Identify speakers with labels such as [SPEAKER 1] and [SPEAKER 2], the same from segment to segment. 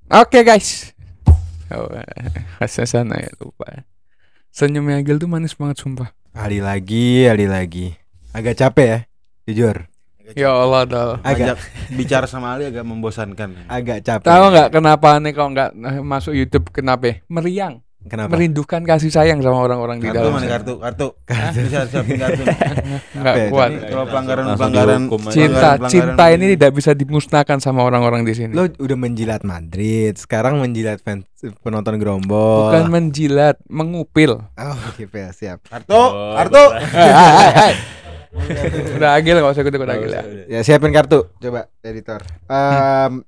[SPEAKER 1] Oke guys. Oh, khasnya sana ya lupa. Senyumnya Agil tuh manis banget sumpah.
[SPEAKER 2] Ali lagi. Agak capek ya, jujur.
[SPEAKER 1] Ya Allah dal.
[SPEAKER 3] Agak bicara sama Ali agak membosankan.
[SPEAKER 2] Agak capek.
[SPEAKER 1] Tahu nggak kenapa nih kalau nggak masuk YouTube kenapa? Meriang.
[SPEAKER 2] Kenapa?
[SPEAKER 1] Merindukan kasih sayang sama orang-orang di
[SPEAKER 3] Kartu
[SPEAKER 1] dalam.
[SPEAKER 3] mana kartu? Bisa siapin kartu.
[SPEAKER 1] Nggak
[SPEAKER 2] Capek,
[SPEAKER 1] kuat.
[SPEAKER 3] Ini kalau pelanggaran
[SPEAKER 4] dihukum aja.
[SPEAKER 1] Cinta ini tidak bisa dimusnahkan sama orang-orang di sini.
[SPEAKER 2] Lo udah menjilat Madrid, sekarang menjilat fans penonton Gerombol.
[SPEAKER 1] Bukan menjilat, mengupil.
[SPEAKER 2] Oh, oke, siap.
[SPEAKER 3] Kartu.
[SPEAKER 1] Udah Agil nggak usah ikut Agil ya.
[SPEAKER 2] Ya, siapin kartu, coba editor.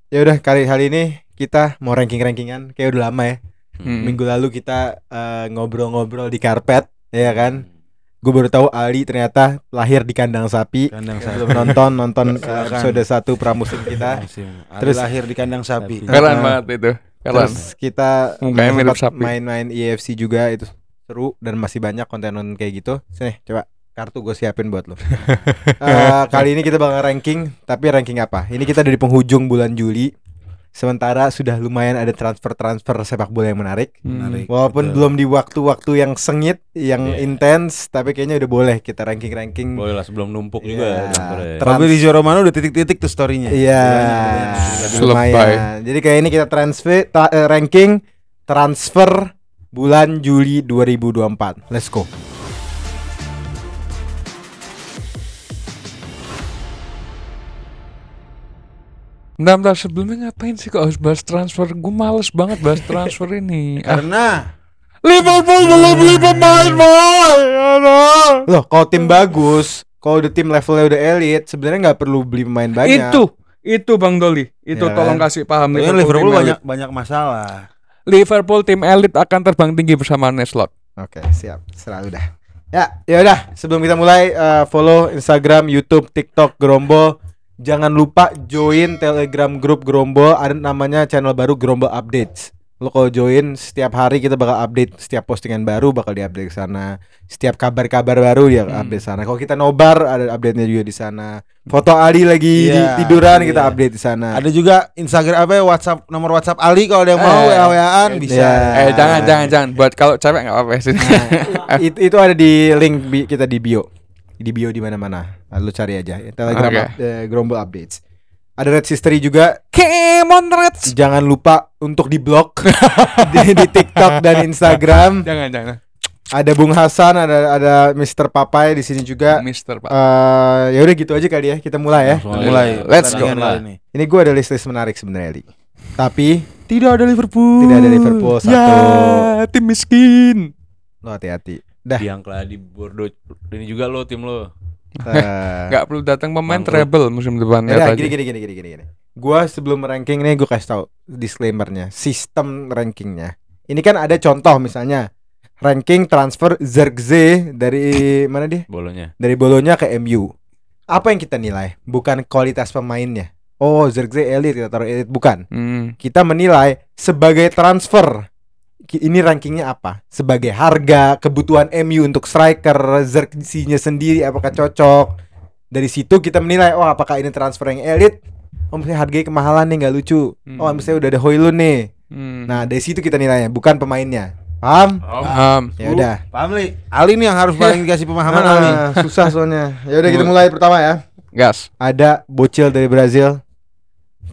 [SPEAKER 2] Ya udah kali ini kita mau rankingan, kayak udah lama ya. Minggu lalu kita ngobrol-ngobrol di karpet, ya kan? Gue baru tahu Ali ternyata lahir di kandang sapi. Belum nonton episode 1 pramusim kita.
[SPEAKER 3] Terus lahir di kandang sapi.
[SPEAKER 1] Keren banget itu. Keren.
[SPEAKER 2] Terus kita
[SPEAKER 1] Mukanya mirip sapi.
[SPEAKER 2] main-main EFC juga, itu seru dan masih banyak konten kayak gitu. Sini, coba kartu gue siapin buat lo. Kali ini kita bakal ranking, tapi ranking apa? Ini kita dari penghujung bulan Juli. Sementara sudah lumayan ada transfer sepak bola yang menarik. Walaupun belum di waktu-waktu yang sengit, yang intens, tapi kayaknya udah boleh kita ranking.
[SPEAKER 4] Boleh lah sebelum numpuk juga.
[SPEAKER 3] Fabrizio Romano udah titik-titik tuh story-nya.
[SPEAKER 2] Iya. Lumayan. Jadi kayak ini kita ranking transfer bulan Juli 2024. Let's go.
[SPEAKER 1] Bentar, sebelumnya ngapain sih kok harus bahas transfer? Gue males banget bahas transfer ini.
[SPEAKER 3] Karena
[SPEAKER 1] Liverpool belum beli pemain, boy.
[SPEAKER 2] Loh, kalau tim bagus, kalau udah tim levelnya udah elit, sebenarnya nggak perlu beli pemain banyak.
[SPEAKER 1] Itu Bang Doli. Itu
[SPEAKER 2] Ya
[SPEAKER 1] tolong
[SPEAKER 2] kan?
[SPEAKER 1] kasih paham
[SPEAKER 3] Liverpool
[SPEAKER 1] tim
[SPEAKER 3] banyak masalah.
[SPEAKER 1] Liverpool tim elit akan terbang tinggi bersama Arne Slot.
[SPEAKER 2] Oke, siap. Selalu dah. Ya udah. Sebelum kita mulai, follow Instagram, YouTube, TikTok Gerombol. Jangan lupa join Telegram grup Gerombol. Ada namanya channel baru Gerombol Updates. Lo kalau join setiap hari kita bakal update, setiap postingan baru bakal diupdate ke sana. Setiap kabar-kabar baru dia update sana. Kalau kita nobar ada update-nya juga di sana. Foto Ali lagi tiduran kita update di sana.
[SPEAKER 3] Ada juga Instagram WhatsApp, nomor WhatsApp Ali kalau ada yang mau WA-WA-an bisa.
[SPEAKER 1] Jangan. Buat kalau cewek enggak apa-apa sih.
[SPEAKER 2] Itu ada di link kita di bio. Di bio di mana-mana. Lu cari aja Telegram Gerombol Updates. Ada Red History juga.
[SPEAKER 1] Kemon Reds.
[SPEAKER 2] Jangan lupa untuk di-blok di TikTok dan Instagram.
[SPEAKER 1] Jangan.
[SPEAKER 2] Ada Bung Hasan, ada Mr. Papai di sini juga.
[SPEAKER 1] Mr. Pak.
[SPEAKER 2] Ya udah gitu aja kali ya. Kita mulai ya.
[SPEAKER 3] Mulai.
[SPEAKER 1] Let's go.
[SPEAKER 2] Ini gue ada list menarik sebenarnya, Li. Tapi
[SPEAKER 1] Tidak ada Liverpool.
[SPEAKER 2] satu.
[SPEAKER 1] Ya, tim miskin.
[SPEAKER 2] Lo hati-hati. Dah.
[SPEAKER 4] Biangkla di Bordeaux ini juga lo tim lo.
[SPEAKER 1] Gak perlu datang pemain
[SPEAKER 4] Bangkrut.
[SPEAKER 1] treble musim depan.
[SPEAKER 2] Ya, gini. Gua sebelum ranking nih gue kasih tahu disclaimernya, sistem rankingnya. Ini kan ada contoh misalnya ranking transfer Zirkzee dari mana dia?
[SPEAKER 4] Bolonya.
[SPEAKER 2] Dari Bolonya ke MU. Apa yang kita nilai? Bukan kualitas pemainnya. Oh, Zirkzee elit, kita taruh elit, bukan. Kita menilai sebagai transfer. Ini rankingnya apa? Sebagai harga, kebutuhan MU untuk striker, Zirkzee-nya sendiri apakah cocok? Dari situ kita menilai, oh apakah ini transfer yang elit? Oh misalnya harganya kemahalan nih, nggak lucu. Oh misalnya udah ada Højlund nih. Nah dari situ kita nilainya, bukan pemainnya. Paham? Ya udah.
[SPEAKER 3] Paham Li? Ali nih yang harus paling dikasih pemahaman Ali.
[SPEAKER 2] Susah soalnya. Ya udah kita mulai pertama ya.
[SPEAKER 1] Gas.
[SPEAKER 2] Ada bocil dari Brazil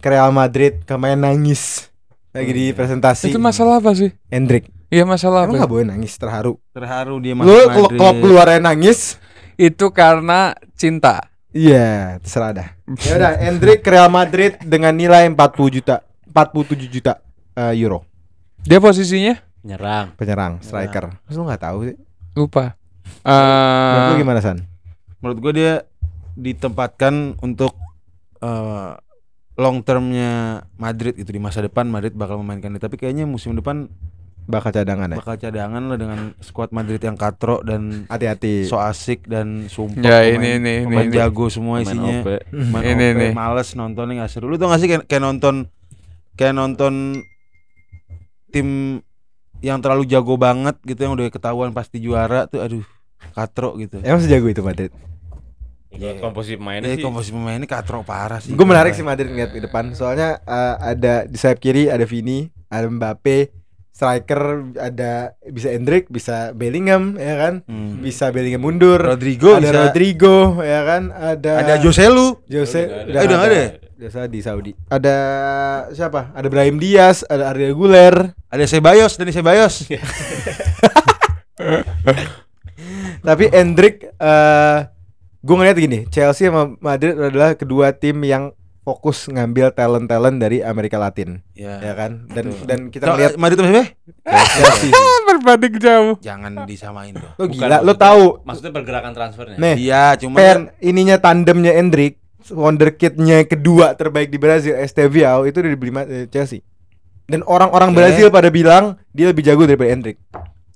[SPEAKER 2] ke Real Madrid, kemarin nangis lagi di presentasi.
[SPEAKER 1] Itu masalah apa sih?
[SPEAKER 2] Hendrik.
[SPEAKER 1] Iya masalah
[SPEAKER 2] Emang
[SPEAKER 1] apa?
[SPEAKER 2] nggak boleh nangis, terharu.
[SPEAKER 3] Terharu dia
[SPEAKER 2] Lu
[SPEAKER 3] masuk
[SPEAKER 2] kalau keluarnya nangis,
[SPEAKER 1] Itu karena cinta.
[SPEAKER 2] iya terserah dah. Ya udah, Hendrik ke Real Madrid dengan nilai 47 juta euro.
[SPEAKER 1] Dia posisinya?
[SPEAKER 4] Nyerang.
[SPEAKER 2] Penyerang, striker. Mas lu nggak tahu sih?
[SPEAKER 1] Lupa.
[SPEAKER 2] Menurut lu gimana San?
[SPEAKER 3] Menurut gue dia ditempatkan untuk long termnya Madrid itu, di masa depan Madrid bakal memainkan dia. Tapi kayaknya musim depan
[SPEAKER 2] Bakal cadangan ya?
[SPEAKER 3] bakal cadangan lah dengan skuad Madrid yang katro dan
[SPEAKER 2] Hati-hati.
[SPEAKER 3] so asik dan sumpah
[SPEAKER 1] Ya, ini.
[SPEAKER 3] pemain jago semua
[SPEAKER 4] Pemain
[SPEAKER 3] isinya.
[SPEAKER 4] OP.
[SPEAKER 3] Main
[SPEAKER 1] Ini
[SPEAKER 3] OP,
[SPEAKER 1] nih.
[SPEAKER 3] males nontonnya, nggak seru. Lu tau gak sih kayak nonton tim yang terlalu jago banget gitu, yang udah ketahuan pasti juara tuh, aduh katro gitu.
[SPEAKER 2] Emang sejago itu Madrid?
[SPEAKER 4] Komposisi pemainnya sih.
[SPEAKER 3] Komposisi pemainnya katrok parah sih.
[SPEAKER 2] Gue menarik sih Madrid ngeliat ke depan. Soalnya ada di sayap kiri ada Vini, ada Mbappe, striker ada bisa Endrick, bisa Bellingham ya kan. Bisa Bellingham mundur.
[SPEAKER 3] Rodrigo
[SPEAKER 2] ada
[SPEAKER 3] bisa.
[SPEAKER 2] Rodrigo ya kan. Ada
[SPEAKER 3] Joselu.
[SPEAKER 2] udah
[SPEAKER 3] Udah nggak ada.
[SPEAKER 2] Biasa di Saudi. Ada siapa? Ada Brahim Diaz, ada Arda Güler.
[SPEAKER 3] Ada Ceballos, Denis Ceballos.
[SPEAKER 2] Tapi Endrick gue ngeliat gini, Chelsea sama Madrid adalah kedua tim yang fokus ngambil talent-talent dari Amerika Latin, ya kan? Dan kita ngeliat
[SPEAKER 3] Madrid sama siapa?
[SPEAKER 2] Chelsea.
[SPEAKER 1] Berbanding jauh.
[SPEAKER 3] Jangan disamain dong.
[SPEAKER 2] Lo gila, lo tahu?
[SPEAKER 4] Maksudnya pergerakan transfernya.
[SPEAKER 2] Nih,
[SPEAKER 3] Iya, cuma kan
[SPEAKER 2] ininya tandemnya Endrick, wonderkidnya kedua terbaik di Brazil, Estevao itu udah dibeli Chelsea. Dan orang-orang Brazil pada bilang dia lebih jago daripada Endrick.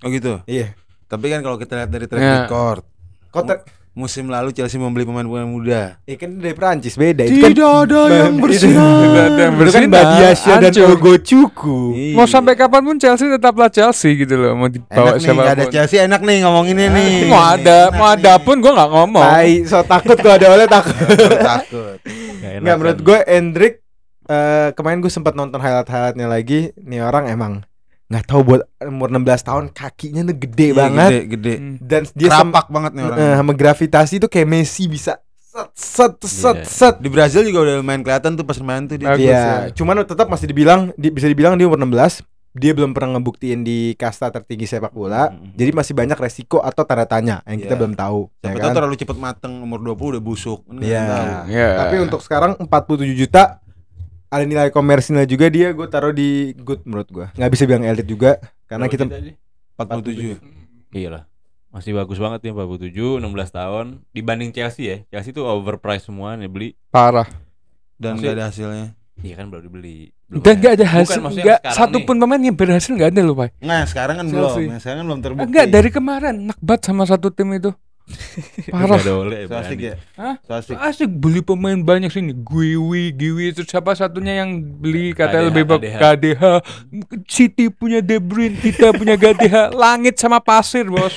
[SPEAKER 3] oh gitu.
[SPEAKER 2] Iya.
[SPEAKER 3] Tapi kan kalau kita lihat dari track record, musim lalu Chelsea membeli pemain-pemain muda.
[SPEAKER 2] Kan dari Prancis beda.
[SPEAKER 1] Tidak ada yang bersinar. Tidak ada yang
[SPEAKER 2] Itu kan
[SPEAKER 1] bersinar.
[SPEAKER 2] Badiashile dan
[SPEAKER 1] Hancur.
[SPEAKER 2] Ogochukwu.
[SPEAKER 1] Mau sampai kapanpun Chelsea tetaplah Chelsea gitu loh. Mau dibawa
[SPEAKER 3] Enak nih, nggak ada
[SPEAKER 1] siapapun.
[SPEAKER 3] Chelsea enak nih ngomonginnya nih.
[SPEAKER 1] Mau ada pun gue nggak ngomong.
[SPEAKER 2] Tai, so takut gua ada oleh takut.
[SPEAKER 3] Takut.
[SPEAKER 2] Nggak, menurut gue Endrick kemarin gue sempat nonton highlight-highlightnya lagi. Nih orang emang nggak tahu buat umur 16 tahun kakinya tuh gede banget.
[SPEAKER 3] Gede.
[SPEAKER 2] Dan dia
[SPEAKER 3] Kerapak banget nih orang.
[SPEAKER 2] sama gravitasi tuh kayak Messi bisa set.
[SPEAKER 3] Di Brazil juga udah main kelihatan tuh pas main tuh dia.
[SPEAKER 1] Bagus.
[SPEAKER 2] Iya, cuman tetap masih bisa dibilang dia umur 16. Dia belum pernah ngebuktiin di kasta tertinggi sepak bola. Jadi masih banyak resiko atau tanda tanya yang kita belum tahu.
[SPEAKER 3] Siapa
[SPEAKER 2] ya
[SPEAKER 3] tahu
[SPEAKER 2] kan?
[SPEAKER 3] terlalu cepet mateng, umur 20 udah busuk.
[SPEAKER 2] Iya.
[SPEAKER 1] Iya.
[SPEAKER 2] Tapi untuk sekarang 47 juta ada nilai komersilnya juga dia, gue taruh di good menurut gue. Nggak bisa bilang elit juga karena kita
[SPEAKER 3] 47.
[SPEAKER 4] Iya lah. Masih bagus banget ya 47, 16 tahun dibanding Chelsea ya. Chelsea tuh overpriced semua nih beli.
[SPEAKER 1] Parah.
[SPEAKER 3] Dan gak ada hasilnya.
[SPEAKER 4] Iya kan baru dibeli.
[SPEAKER 1] Dan nggak ada hasil,
[SPEAKER 4] maksudnya
[SPEAKER 1] nggak
[SPEAKER 4] sekarang
[SPEAKER 1] satu
[SPEAKER 4] nih.
[SPEAKER 1] pun pemain yang berhasil nggak ada loh Pak.
[SPEAKER 3] Nah sekarang kan
[SPEAKER 1] Chelsea.
[SPEAKER 3] belum. Sekarang kan belum terbukti.
[SPEAKER 1] Enggak, dari kemarin nakbat sama satu tim itu. Parah.
[SPEAKER 4] Nggak ada oleh,
[SPEAKER 3] So asik
[SPEAKER 4] berani.
[SPEAKER 3] ya.
[SPEAKER 1] Hah?
[SPEAKER 3] So asik.
[SPEAKER 1] Asik beli pemain banyak sini. Giwi itu siapa satunya yang beli katanya
[SPEAKER 4] KDH,
[SPEAKER 1] lebih bagus. KDH. City punya De Bruyne, kita punya KDH. Langit sama pasir, Bos.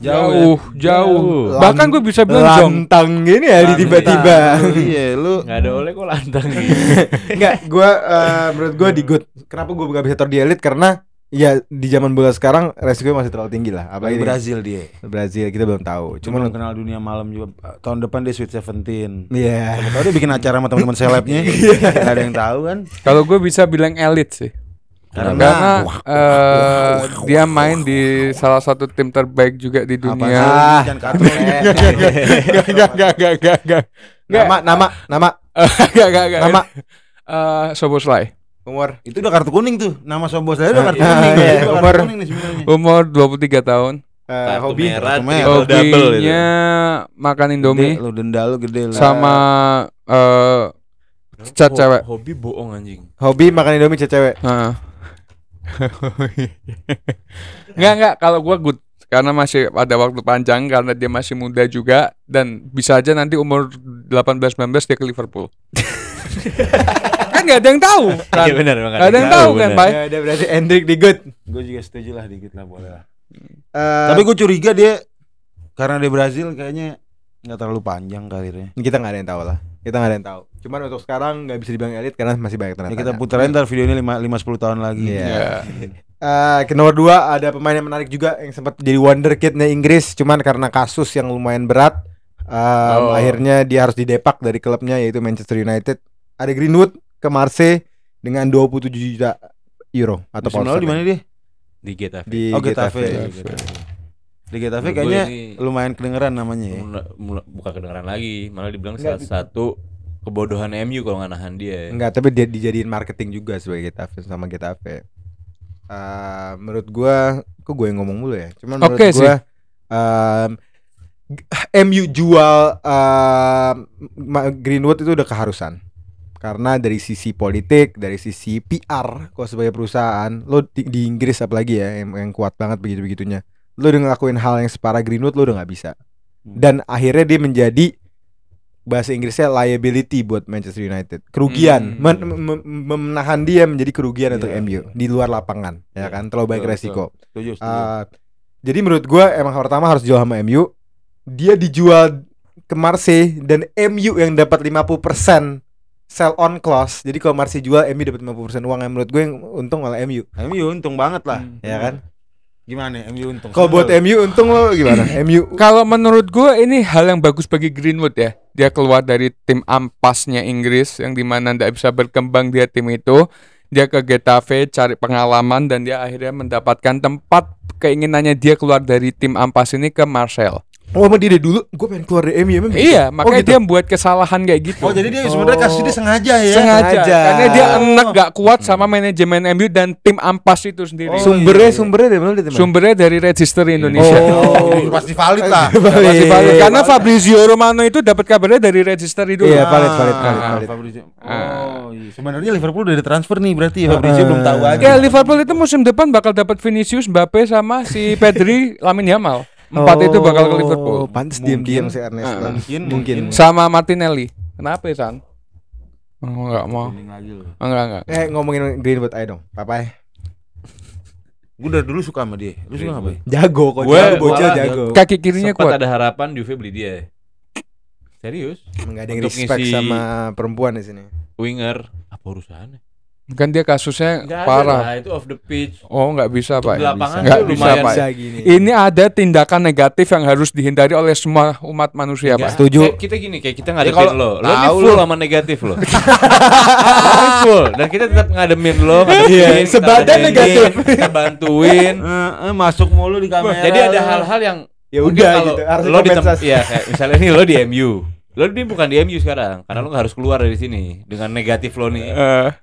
[SPEAKER 1] Jauh. Bahkan gue bisa bilang Jong.
[SPEAKER 2] lantang gini ya di tiba-tiba.
[SPEAKER 3] Iya lu.
[SPEAKER 4] Nggak ada oleh kok lantang nih.
[SPEAKER 2] Enggak, gue menurut gue di good. Kenapa gue nggak bisa taruh di elit? Karena ya di zaman bola sekarang resikonya masih terlalu tinggi lah.
[SPEAKER 3] Apalagi
[SPEAKER 2] Apalagi
[SPEAKER 3] Brazil dia.
[SPEAKER 2] Brazil kita belum tahu.
[SPEAKER 3] Cuma
[SPEAKER 2] Cuman
[SPEAKER 3] kenal dunia malam juga. Tahun depan dia Sweet 17.
[SPEAKER 2] iya.
[SPEAKER 3] Tahu dia bikin acara sama teman-teman selebnya. Gak ada yang tahu kan.
[SPEAKER 1] Kalau gue bisa bilang elit sih. Karena dia main di salah satu tim terbaik juga di dunia.
[SPEAKER 3] Jangan katro.
[SPEAKER 1] Enggak.
[SPEAKER 2] Nama
[SPEAKER 1] Enggak.
[SPEAKER 2] nama
[SPEAKER 1] Soboslai.
[SPEAKER 2] umur
[SPEAKER 3] Itu udah kartu kuning tuh. Nama Sobos saya udah kartu
[SPEAKER 2] Iya,
[SPEAKER 3] kuning.
[SPEAKER 2] iya,
[SPEAKER 3] Itu udah
[SPEAKER 2] umur-
[SPEAKER 3] kartu kuning nih sebenarnya.
[SPEAKER 1] Umur 23 tahun.
[SPEAKER 4] Kartu
[SPEAKER 2] hobi
[SPEAKER 4] merah,
[SPEAKER 3] Kartu merah.
[SPEAKER 4] triple double itu.
[SPEAKER 1] Hobinya makan
[SPEAKER 3] Gede,
[SPEAKER 1] Indomie
[SPEAKER 3] lu denda lu gede lu.
[SPEAKER 1] sama cat cewek.
[SPEAKER 4] Hobi bohong anjing.
[SPEAKER 2] hobi makan Indomie cewek.
[SPEAKER 1] Heeh. Enggak, kalau gua good karena masih ada waktu panjang karena dia masih muda juga dan bisa aja nanti umur 18-19 dia ke Liverpool. Kan nggak ada yang tahu kan.
[SPEAKER 4] Iya benar,
[SPEAKER 1] Nggak ada yang tahu kan, Pak.
[SPEAKER 2] Ya udah berarti Endrick di good.
[SPEAKER 3] Gue juga setuju lah dikit lah boleh lah.
[SPEAKER 2] Tapi
[SPEAKER 3] Tapi gue curiga dia karena di Brazil kayaknya nggak terlalu panjang karirnya.
[SPEAKER 2] kita nggak ada yang tahu lah. Kita nggak ada yang tahu. Cuman untuk sekarang nggak bisa dibilang elit karena masih banyak tanda
[SPEAKER 3] Ya kita
[SPEAKER 2] tanya.
[SPEAKER 3] puterin ntar video ini 5-10 tahun lagi.
[SPEAKER 2] Iya. Ke nomor 2 ada pemain yang menarik juga yang sempat jadi wonderkidnya Inggris, cuman karena kasus yang lumayan berat, akhirnya dia harus didepak dari klubnya yaitu Manchester United. Ada Greenwood ke Marseille dengan 27 juta euro atau
[SPEAKER 3] Musim lalu di mana dia?
[SPEAKER 4] Di Getafe.
[SPEAKER 2] Di
[SPEAKER 3] Oh Getafe.
[SPEAKER 2] Getafe.
[SPEAKER 3] Di Getafe
[SPEAKER 4] Menurut
[SPEAKER 3] kayaknya
[SPEAKER 4] gue ini-
[SPEAKER 3] lumayan kedengeran namanya ya.
[SPEAKER 4] Bukan kedengeran lagi, malah dibilang
[SPEAKER 2] Enggak,
[SPEAKER 4] salah satu kebodohan MU kalau nggak nahan dia.
[SPEAKER 2] Enggak, tapi dia dijadiin marketing juga sebagai Getafe sama Getafe. Menurut gua, kok gue yang ngomong mulu ya. Cuman menurut
[SPEAKER 1] Oke
[SPEAKER 2] gua MU jual Greenwood itu udah keharusan. Karena dari sisi politik, dari sisi PR, kok sebagai perusahaan, lo di Inggris apalagi ya yang kuat banget begitu-begitunya. Lo udah ngelakuin hal yang separah Greenwood, lo udah nggak bisa. Dan akhirnya dia menjadi bahasa Inggrisnya liability buat Manchester United. Kerugian, menahan dia menjadi kerugian untuk MU di luar lapangan, ya kan? Terlalu banyak resiko.
[SPEAKER 3] Setuju.
[SPEAKER 2] Jadi menurut gue emang pertama harus jual sama MU. Dia dijual ke Marseille dan MU yang dapat 50% sell on clause. Jadi kalau Marseille jual, MU dapat 50% uang. Yang menurut gue yang untung malah MU.
[SPEAKER 3] MU untung banget lah.
[SPEAKER 2] Ya kan?
[SPEAKER 3] Gimana MU untung?
[SPEAKER 2] Kalau buat MU untung lo gimana? MU
[SPEAKER 1] Kalau menurut gue ini hal yang bagus bagi Greenwood ya. Dia keluar dari tim ampasnya Inggris yang dimana tidak bisa berkembang dia tim itu. Dia ke Getafe cari pengalaman dan dia akhirnya mendapatkan tempat keinginannya dia keluar dari tim ampas ini ke Marseille.
[SPEAKER 2] Oh, emang dia dari dulu gue pengen keluar dari MU emang
[SPEAKER 1] Iya,
[SPEAKER 2] gitu?
[SPEAKER 1] makanya
[SPEAKER 2] gitu?
[SPEAKER 1] dia membuat kesalahan kayak gitu.
[SPEAKER 3] Oh, jadi dia sebenarnya kasusnya sengaja ya.
[SPEAKER 1] Sengaja. Karena dia
[SPEAKER 3] Oh.
[SPEAKER 1] enek gak kuat sama manajemen MU dan tim ampas itu sendiri.
[SPEAKER 3] Oh,
[SPEAKER 2] Sumbernya dari mana?
[SPEAKER 1] Sumbernya dari Register Indonesia.
[SPEAKER 3] Oh, pasti valid lah.
[SPEAKER 1] Masih valid. Karena Fabrizio Romano itu dapat kabarnya dari Register itu.
[SPEAKER 2] Iya, valid.
[SPEAKER 3] Fabrizio. Oh, iya. Sebenarnya Liverpool udah transfer nih berarti ya. Fabrizio belum tahu aja.
[SPEAKER 1] Ya, Liverpool itu musim depan bakal dapat Vinicius, Mbappe sama si Pedri, Lamine Yamal. 4 itu bakal ke Liverpool.
[SPEAKER 2] Pantes diam-diam si Ernesto. Mungkin.
[SPEAKER 1] Sama Martinelli. Kenapa ya, San? Oh, enggak mau. Enggak.
[SPEAKER 2] Ngomongin Greenwood ayo dong. Papai.
[SPEAKER 3] Gue dari dulu suka sama dia. Lu suka ngapain?
[SPEAKER 2] Jago kok.
[SPEAKER 4] Gue
[SPEAKER 2] Bocil
[SPEAKER 4] malah
[SPEAKER 2] jago.
[SPEAKER 1] Kaki kirinya
[SPEAKER 4] sempat
[SPEAKER 1] kuat.
[SPEAKER 4] ada harapan Juve beli dia. Serius?
[SPEAKER 2] Enggak ada yang
[SPEAKER 4] Untuk
[SPEAKER 2] respect
[SPEAKER 4] ngisi-
[SPEAKER 2] sama perempuan di sini.
[SPEAKER 4] Winger apa urusannya?
[SPEAKER 1] Kan dia kasusnya
[SPEAKER 4] Nggak
[SPEAKER 1] parah.
[SPEAKER 4] ada lah, itu off the pitch.
[SPEAKER 1] Oh, nggak bisa, Pak.
[SPEAKER 4] Di lapangan
[SPEAKER 1] Nggak
[SPEAKER 4] tuh
[SPEAKER 1] bisa,
[SPEAKER 4] lumayan
[SPEAKER 1] Pak.
[SPEAKER 2] gini.
[SPEAKER 1] Ini ada tindakan negatif yang harus dihindari oleh semua umat manusia,
[SPEAKER 4] Nggak,
[SPEAKER 1] Pak.
[SPEAKER 2] Setuju.
[SPEAKER 4] kayak kita gini, kayak kita ngadepin
[SPEAKER 3] kalau
[SPEAKER 4] lo
[SPEAKER 3] tahu
[SPEAKER 4] nih full sama negatif lo. Lo nih full dan kita tetap ngademin lo,
[SPEAKER 2] Iya, sebadan
[SPEAKER 4] ladenin,
[SPEAKER 2] negatif.
[SPEAKER 4] kita bantuin.
[SPEAKER 3] Masuk mulu di kamera.
[SPEAKER 4] Jadi ada hal-hal yang
[SPEAKER 2] Ya
[SPEAKER 4] mungkin
[SPEAKER 2] udah
[SPEAKER 4] kalau
[SPEAKER 2] gitu, harus
[SPEAKER 4] lo
[SPEAKER 2] kompensasi.
[SPEAKER 4] ya kayak misalnya nih lo di MU. Lo ini bukan di MU sekarang karena lo nggak harus keluar dari sini dengan negatif lo nih.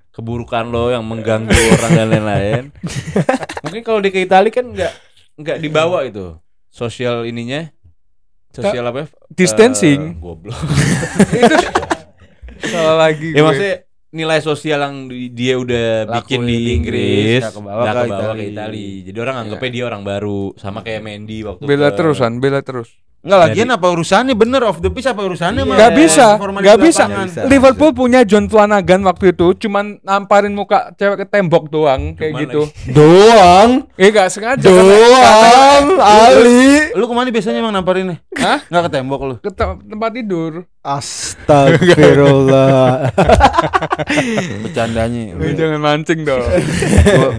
[SPEAKER 4] Keburukan lo yang mengganggu orang dan lain-lain. Mungkin kalau di ke Itali kan nggak dibawa itu sosial ininya, sosial apa?
[SPEAKER 1] Distancing.
[SPEAKER 4] Goblok.
[SPEAKER 1] Salah lagi.
[SPEAKER 4] Ya maksudnya nilai sosial yang dia udah bikin
[SPEAKER 3] Lakuin
[SPEAKER 4] di
[SPEAKER 3] di
[SPEAKER 4] Inggris
[SPEAKER 3] nggak kebawa
[SPEAKER 4] nggak
[SPEAKER 3] ke
[SPEAKER 4] kebawa ke
[SPEAKER 3] Itali.
[SPEAKER 4] Itali. Jadi orang anggapnya dia orang baru, sama kayak Mendy waktu
[SPEAKER 1] bela
[SPEAKER 4] ke-
[SPEAKER 1] bela terus.
[SPEAKER 3] Enggak lagian apa urusannya bener off the pitch apa urusannya mah?
[SPEAKER 1] Nggak bisa,
[SPEAKER 3] Formalitas
[SPEAKER 1] nggak bisa.
[SPEAKER 3] lapangan.
[SPEAKER 1] Liverpool punya John Flanagan waktu itu, cuman namparin muka cewek ke tembok doang, kayak
[SPEAKER 4] Cuman
[SPEAKER 1] gitu.
[SPEAKER 2] Doang.
[SPEAKER 1] Nggak sengaja.
[SPEAKER 2] Doang. Ali.
[SPEAKER 3] Lu kemana biasanya emang namparinnya?
[SPEAKER 1] Hah?
[SPEAKER 3] Nggak ke tembok lu?
[SPEAKER 1] Ke tempat tidur.
[SPEAKER 2] Astagfirullah.
[SPEAKER 3] Bercandanya.
[SPEAKER 1] Jangan mancing dong.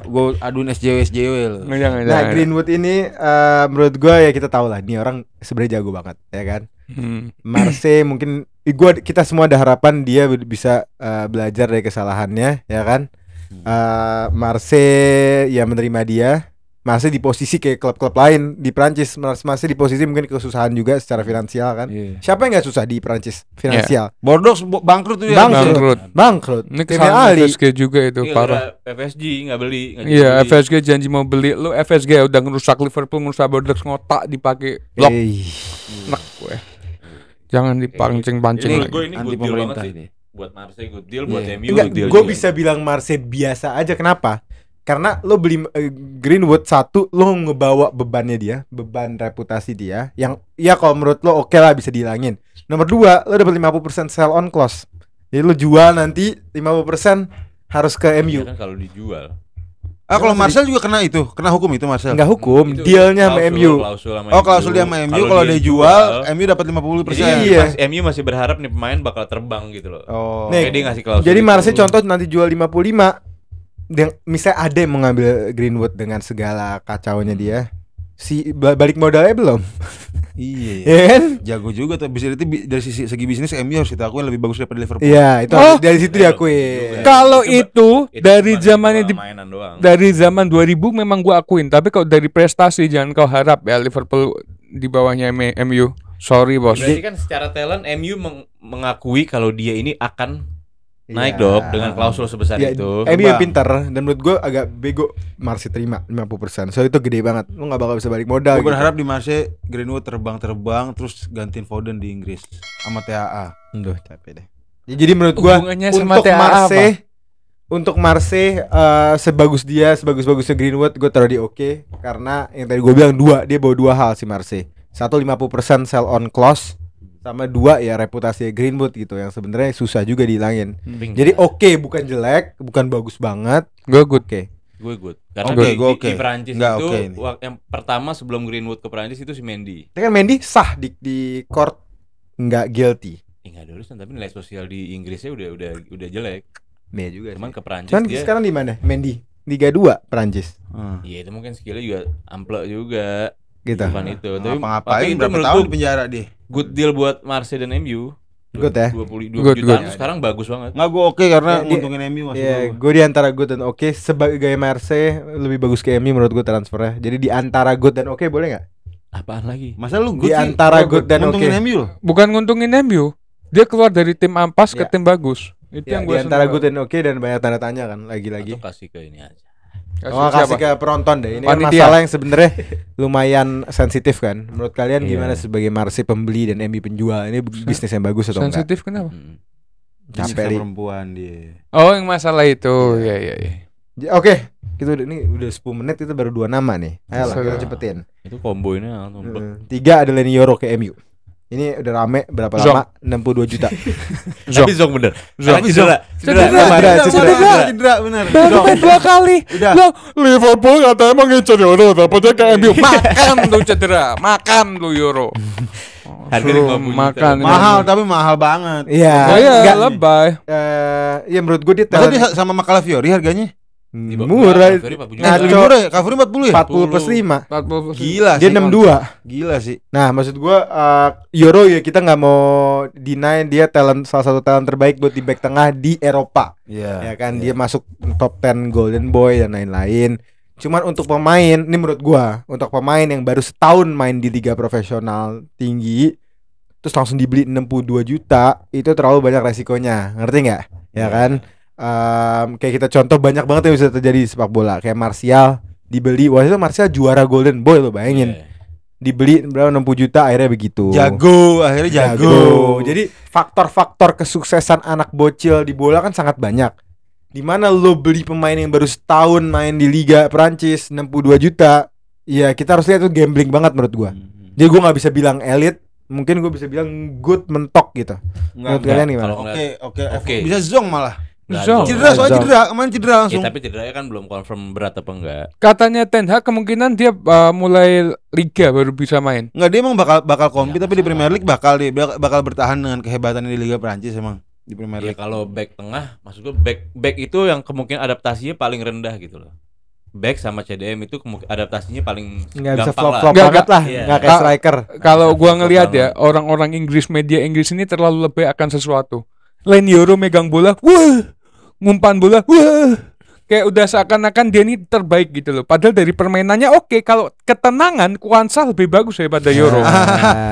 [SPEAKER 3] Gua aduin SJW lu.
[SPEAKER 1] Jangan.
[SPEAKER 2] Nah, Greenwood ini menurut gue ya kita tahu lah, ini orang sebenarnya jago banget, ya kan. Marseille mungkin kita semua ada harapan dia bisa belajar dari kesalahannya, ya kan. Marseille ya menerima dia. Marseille di posisi kayak klub-klub lain di Prancis. Marseille di posisi mungkin kesusahan juga secara finansial kan. Siapa yang nggak susah di Prancis finansial?
[SPEAKER 3] Bordeaux bangkrut tuh ya.
[SPEAKER 2] Bangkrut.
[SPEAKER 1] Ini
[SPEAKER 2] Timnya
[SPEAKER 1] kesalahan
[SPEAKER 2] Ali.
[SPEAKER 1] FSG juga itu
[SPEAKER 4] Ini
[SPEAKER 1] parah.
[SPEAKER 4] gara FSG nggak beli. nggak
[SPEAKER 1] Iya,
[SPEAKER 4] jadi beli.
[SPEAKER 1] FSG janji mau beli. Lu FSG udah ngerusak Liverpool, ngerusak Bordeaux, ngotak dipakai blok. Nek gue. Jangan dipancing-pancing
[SPEAKER 4] Ini
[SPEAKER 1] lagi.
[SPEAKER 4] gue ini
[SPEAKER 3] Anti
[SPEAKER 4] good deal banget
[SPEAKER 3] pemerintah
[SPEAKER 4] sih.
[SPEAKER 3] ini.
[SPEAKER 4] Buat Marseille good deal, buat
[SPEAKER 3] Iya.
[SPEAKER 4] MU
[SPEAKER 2] Enggak,
[SPEAKER 4] good deal.
[SPEAKER 2] gue
[SPEAKER 4] juga.
[SPEAKER 2] bisa bilang Marseille biasa aja. Kenapa? Karena lo beli Greenwood, satu, lo ngebawa bebannya dia, beban reputasi dia, yang ya kalau menurut lo oke lah bisa dihilangin. Nomor dua, lo dapat 50% sell on clause. Jadi lo jual nanti 50% harus ke MU.
[SPEAKER 4] Iya kan kalau dijual.
[SPEAKER 3] Kalau Marcel juga kena hukum itu Marcel.
[SPEAKER 2] Enggak hukum,
[SPEAKER 4] Itu
[SPEAKER 2] dealnya sama
[SPEAKER 4] klausul-
[SPEAKER 2] MU.
[SPEAKER 4] klausul sama
[SPEAKER 3] Oh, klausul dia sama MU kalau dia jual, MU dapat 50%.
[SPEAKER 4] Jadi
[SPEAKER 2] Iya.
[SPEAKER 4] MU masih berharap nih pemain bakal terbang gitu loh.
[SPEAKER 3] Oh.
[SPEAKER 2] Nih,
[SPEAKER 4] Kayak dia ngasih klausul.
[SPEAKER 2] Jadi
[SPEAKER 4] itu.
[SPEAKER 2] Marseille contoh nanti jual 55. Misalnya ada yang mengambil Greenwood dengan segala kacaunya dia, si balik modalnya belum.
[SPEAKER 3] Iya.
[SPEAKER 2] Ya kan?
[SPEAKER 3] Jago juga tuh bisa dari segi bisnis MU harus kita akuin lebih bagus daripada Liverpool.
[SPEAKER 2] Iya, itu
[SPEAKER 1] Oh.
[SPEAKER 2] dari situ diakui.
[SPEAKER 1] Kalau itu dari
[SPEAKER 4] cuma
[SPEAKER 1] zamannya
[SPEAKER 4] soal mainan doang.
[SPEAKER 1] dari zaman 2000 memang gua akuin, tapi kalau dari prestasi jangan kau harap ya Liverpool di bawahnya MU. Sorry bos.
[SPEAKER 4] Berarti kan secara talent MU mengakui kalau dia ini akan naik
[SPEAKER 2] Iya.
[SPEAKER 4] dong dengan klausul sebesar
[SPEAKER 2] Ya,
[SPEAKER 4] itu.
[SPEAKER 2] MU yang pintar dan menurut gue agak bego Marseille terima 50%. So itu gede banget. Lu gak bakal bisa balik modal.
[SPEAKER 3] Gue berharap di Marseille Greenwood terbang terus gantiin Foden di Inggris sama TAA.
[SPEAKER 2] Duh, capek deh. Ya, jadi menurut gue
[SPEAKER 1] Hubungannya sama
[SPEAKER 2] untuk
[SPEAKER 1] TAA
[SPEAKER 2] Marseille untuk Marseille sebagus bagusnya Greenwood gue taruh di oke karena yang tadi gue bilang dia bawa dua hal si Marseille. Satu 50% sell on clause sama dua ya reputasi Greenwood gitu yang sebenarnya susah juga dihilangin. Jadi oke, bukan jelek, bukan bagus banget.
[SPEAKER 1] Gue good.
[SPEAKER 2] Oke.
[SPEAKER 4] Gue good. Karena
[SPEAKER 3] Oke,
[SPEAKER 4] di,
[SPEAKER 3] gue oke.
[SPEAKER 4] di Perancis
[SPEAKER 3] Nggak
[SPEAKER 4] itu
[SPEAKER 3] oke ini.
[SPEAKER 4] yang pertama sebelum Greenwood ke Perancis itu si Mendy.
[SPEAKER 2] Tapi kan Mendy sah di court nggak guilty.
[SPEAKER 4] Nggak ada urusan, tapi nilai sosial di Inggrisnya udah jelek.
[SPEAKER 2] Iya juga.
[SPEAKER 4] Cuman ke Perancis
[SPEAKER 2] Cuman
[SPEAKER 4] dia.
[SPEAKER 2] sekarang di mana? Main di Liga 2 Perancis.
[SPEAKER 4] Iya itu mungkin skillnya juga amplek juga.
[SPEAKER 2] Gitu.
[SPEAKER 4] Bukan itu. Tapi
[SPEAKER 3] Ngapain
[SPEAKER 4] itu
[SPEAKER 3] berapa
[SPEAKER 4] menurut
[SPEAKER 3] tahun
[SPEAKER 4] gua
[SPEAKER 3] di penjara dia?
[SPEAKER 4] good deal buat Marseille dan MU.
[SPEAKER 2] Good ya?
[SPEAKER 4] 20
[SPEAKER 1] Good,
[SPEAKER 4] jutaan
[SPEAKER 1] good.
[SPEAKER 4] sekarang bagus banget.
[SPEAKER 3] Nggak, gue oke karena
[SPEAKER 2] Dia-
[SPEAKER 3] nguntungin MU maksud
[SPEAKER 2] Iya,
[SPEAKER 3] gue.
[SPEAKER 2] gue di antara good dan oke. Sebagai Marseille lebih bagus ke MU menurut gue transfernya. Jadi di antara good dan oke boleh nggak?
[SPEAKER 4] Apaan lagi?
[SPEAKER 3] Masa lu
[SPEAKER 2] Di
[SPEAKER 3] good sih?
[SPEAKER 2] antara good dan oke.
[SPEAKER 3] Nguntungin MU loh.
[SPEAKER 1] Bukan nguntungin MU. Dia keluar dari tim ampas ke
[SPEAKER 2] Ya.
[SPEAKER 1] tim bagus. Itu
[SPEAKER 2] Ya,
[SPEAKER 1] yang
[SPEAKER 2] di
[SPEAKER 1] gue
[SPEAKER 2] antara good dan oke dan banyak tanda tanya kan lagi-lagi.
[SPEAKER 4] Atau kasih ke ini aja.
[SPEAKER 2] Kasih ke penonton deh. Ini kan
[SPEAKER 1] Panitia.
[SPEAKER 2] masalah yang sebenarnya lumayan sensitif kan. Menurut kalian
[SPEAKER 4] Iya.
[SPEAKER 2] gimana sebagai Marseille pembeli dan MU penjual? Ini bisnis yang bagus atau enggak?
[SPEAKER 1] Sensitif kenapa?
[SPEAKER 2] Capek,
[SPEAKER 3] Bisa
[SPEAKER 2] Li.
[SPEAKER 3] perempuan dia.
[SPEAKER 1] Oh, yang masalah itu. Iya, iya, iya.
[SPEAKER 2] Oke, kita ini udah 10 menit itu baru 2 nama nih. Ayolah kita
[SPEAKER 1] Sudah.
[SPEAKER 2] cepetin.
[SPEAKER 4] Itu combo ini langsung.
[SPEAKER 2] 3 ada Leny Yoro ke MU. Ini udah rame berapa
[SPEAKER 1] Zong.
[SPEAKER 2] lama? 62 juta.
[SPEAKER 4] Tapi Zong bener.
[SPEAKER 1] Zong.
[SPEAKER 4] Karena cedera.
[SPEAKER 1] Cedera.
[SPEAKER 3] Cedera bener.
[SPEAKER 1] Baru main 2 kali.
[SPEAKER 3] Udah.
[SPEAKER 1] Loh, Liverpool katanya mau ngincer Euro, dapatnya ke MU. Makan lu cedera, makan lu Euro.
[SPEAKER 4] Harganya
[SPEAKER 1] Suruh
[SPEAKER 4] 50 juta.
[SPEAKER 1] makan.
[SPEAKER 3] Mahal tapi mahal banget.
[SPEAKER 2] Iya.
[SPEAKER 1] Oh iya,
[SPEAKER 2] Enggak.
[SPEAKER 1] lebay.
[SPEAKER 2] Ya menurut gue dia
[SPEAKER 3] Masa
[SPEAKER 2] talent
[SPEAKER 3] dia sama Macalafiori harganya?
[SPEAKER 2] murah.
[SPEAKER 4] Cavani 40 juta.
[SPEAKER 2] Ngaco.
[SPEAKER 3] Lebih murah ya? Cavani 40 ya?
[SPEAKER 2] 40 plus 5.
[SPEAKER 1] 40%.
[SPEAKER 3] Gila
[SPEAKER 2] Dia
[SPEAKER 3] sih.
[SPEAKER 2] 62.
[SPEAKER 3] Gila sih.
[SPEAKER 2] Nah, maksud gua Euro ya kita nggak mau deny dia salah satu talent terbaik buat di back tengah di Eropa.
[SPEAKER 3] Iya.
[SPEAKER 2] Ya kan dia masuk top 10 Golden Boy dan lain-lain. Cuman untuk pemain, ini menurut gua, untuk pemain yang baru setahun main di liga profesional tinggi terus langsung dibeli 62 juta, itu terlalu banyak resikonya. Ngerti nggak? Ya kan? Kayak kita contoh banyak banget yang bisa terjadi di sepak bola. Kayak Martial dibeli, waktu itu Martial juara Golden Boy lo bayangin.
[SPEAKER 4] Iya.
[SPEAKER 2] Dibeli berapa 60 juta akhirnya begitu.
[SPEAKER 3] Jago, akhirnya jago.
[SPEAKER 2] Jadi faktor-faktor kesuksesan anak bocil di bola kan sangat banyak. Dimana lo beli pemain yang baru setahun main di Liga Prancis 62 juta, ya kita harus lihat itu gambling banget menurut gua. Jadi gua nggak bisa bilang elit, mungkin gua bisa bilang good mentok gitu. Menurut kalian gimana?
[SPEAKER 4] Kalau
[SPEAKER 3] Oke.
[SPEAKER 4] Oke.
[SPEAKER 3] Bisa Zong malah.
[SPEAKER 4] Nggak
[SPEAKER 1] Zong.
[SPEAKER 4] ada.
[SPEAKER 3] Cedera soalnya
[SPEAKER 2] Zong.
[SPEAKER 3] cedera, kemarin cedera
[SPEAKER 4] Ya,
[SPEAKER 3] langsung.
[SPEAKER 4] tapi cederanya kan belum confirm berat apa enggak.
[SPEAKER 1] Katanya Ten Hag kemungkinan dia mulai liga baru bisa main.
[SPEAKER 3] Enggak, dia emang bakal compete
[SPEAKER 4] Ya,
[SPEAKER 3] tapi di Premier League bakal bertahan dengan kehebatannya di Liga Prancis emang di Premier
[SPEAKER 4] Ya
[SPEAKER 3] League.
[SPEAKER 4] kalau back tengah, maksud gue back itu yang kemungkinan adaptasinya paling rendah gitu loh. Back sama CDM itu adaptasinya paling
[SPEAKER 2] Nggak bisa
[SPEAKER 4] gampang
[SPEAKER 2] flop-flop
[SPEAKER 1] Nggak,
[SPEAKER 2] banget lah,
[SPEAKER 4] iya.
[SPEAKER 2] nggak kayak striker.
[SPEAKER 1] Kalau gua
[SPEAKER 4] Flop
[SPEAKER 1] ngelihat ya,
[SPEAKER 4] banget.
[SPEAKER 1] orang-orang Inggris, media Inggris ini terlalu lebay akan sesuatu. Leny Yoro megang bola, wah, ngumpan bola, wah. Kayak udah seakan-akan dia ini terbaik gitu loh. Padahal dari permainannya oke, kalau ketenangan Kwanza lebih bagus daripada Yoro.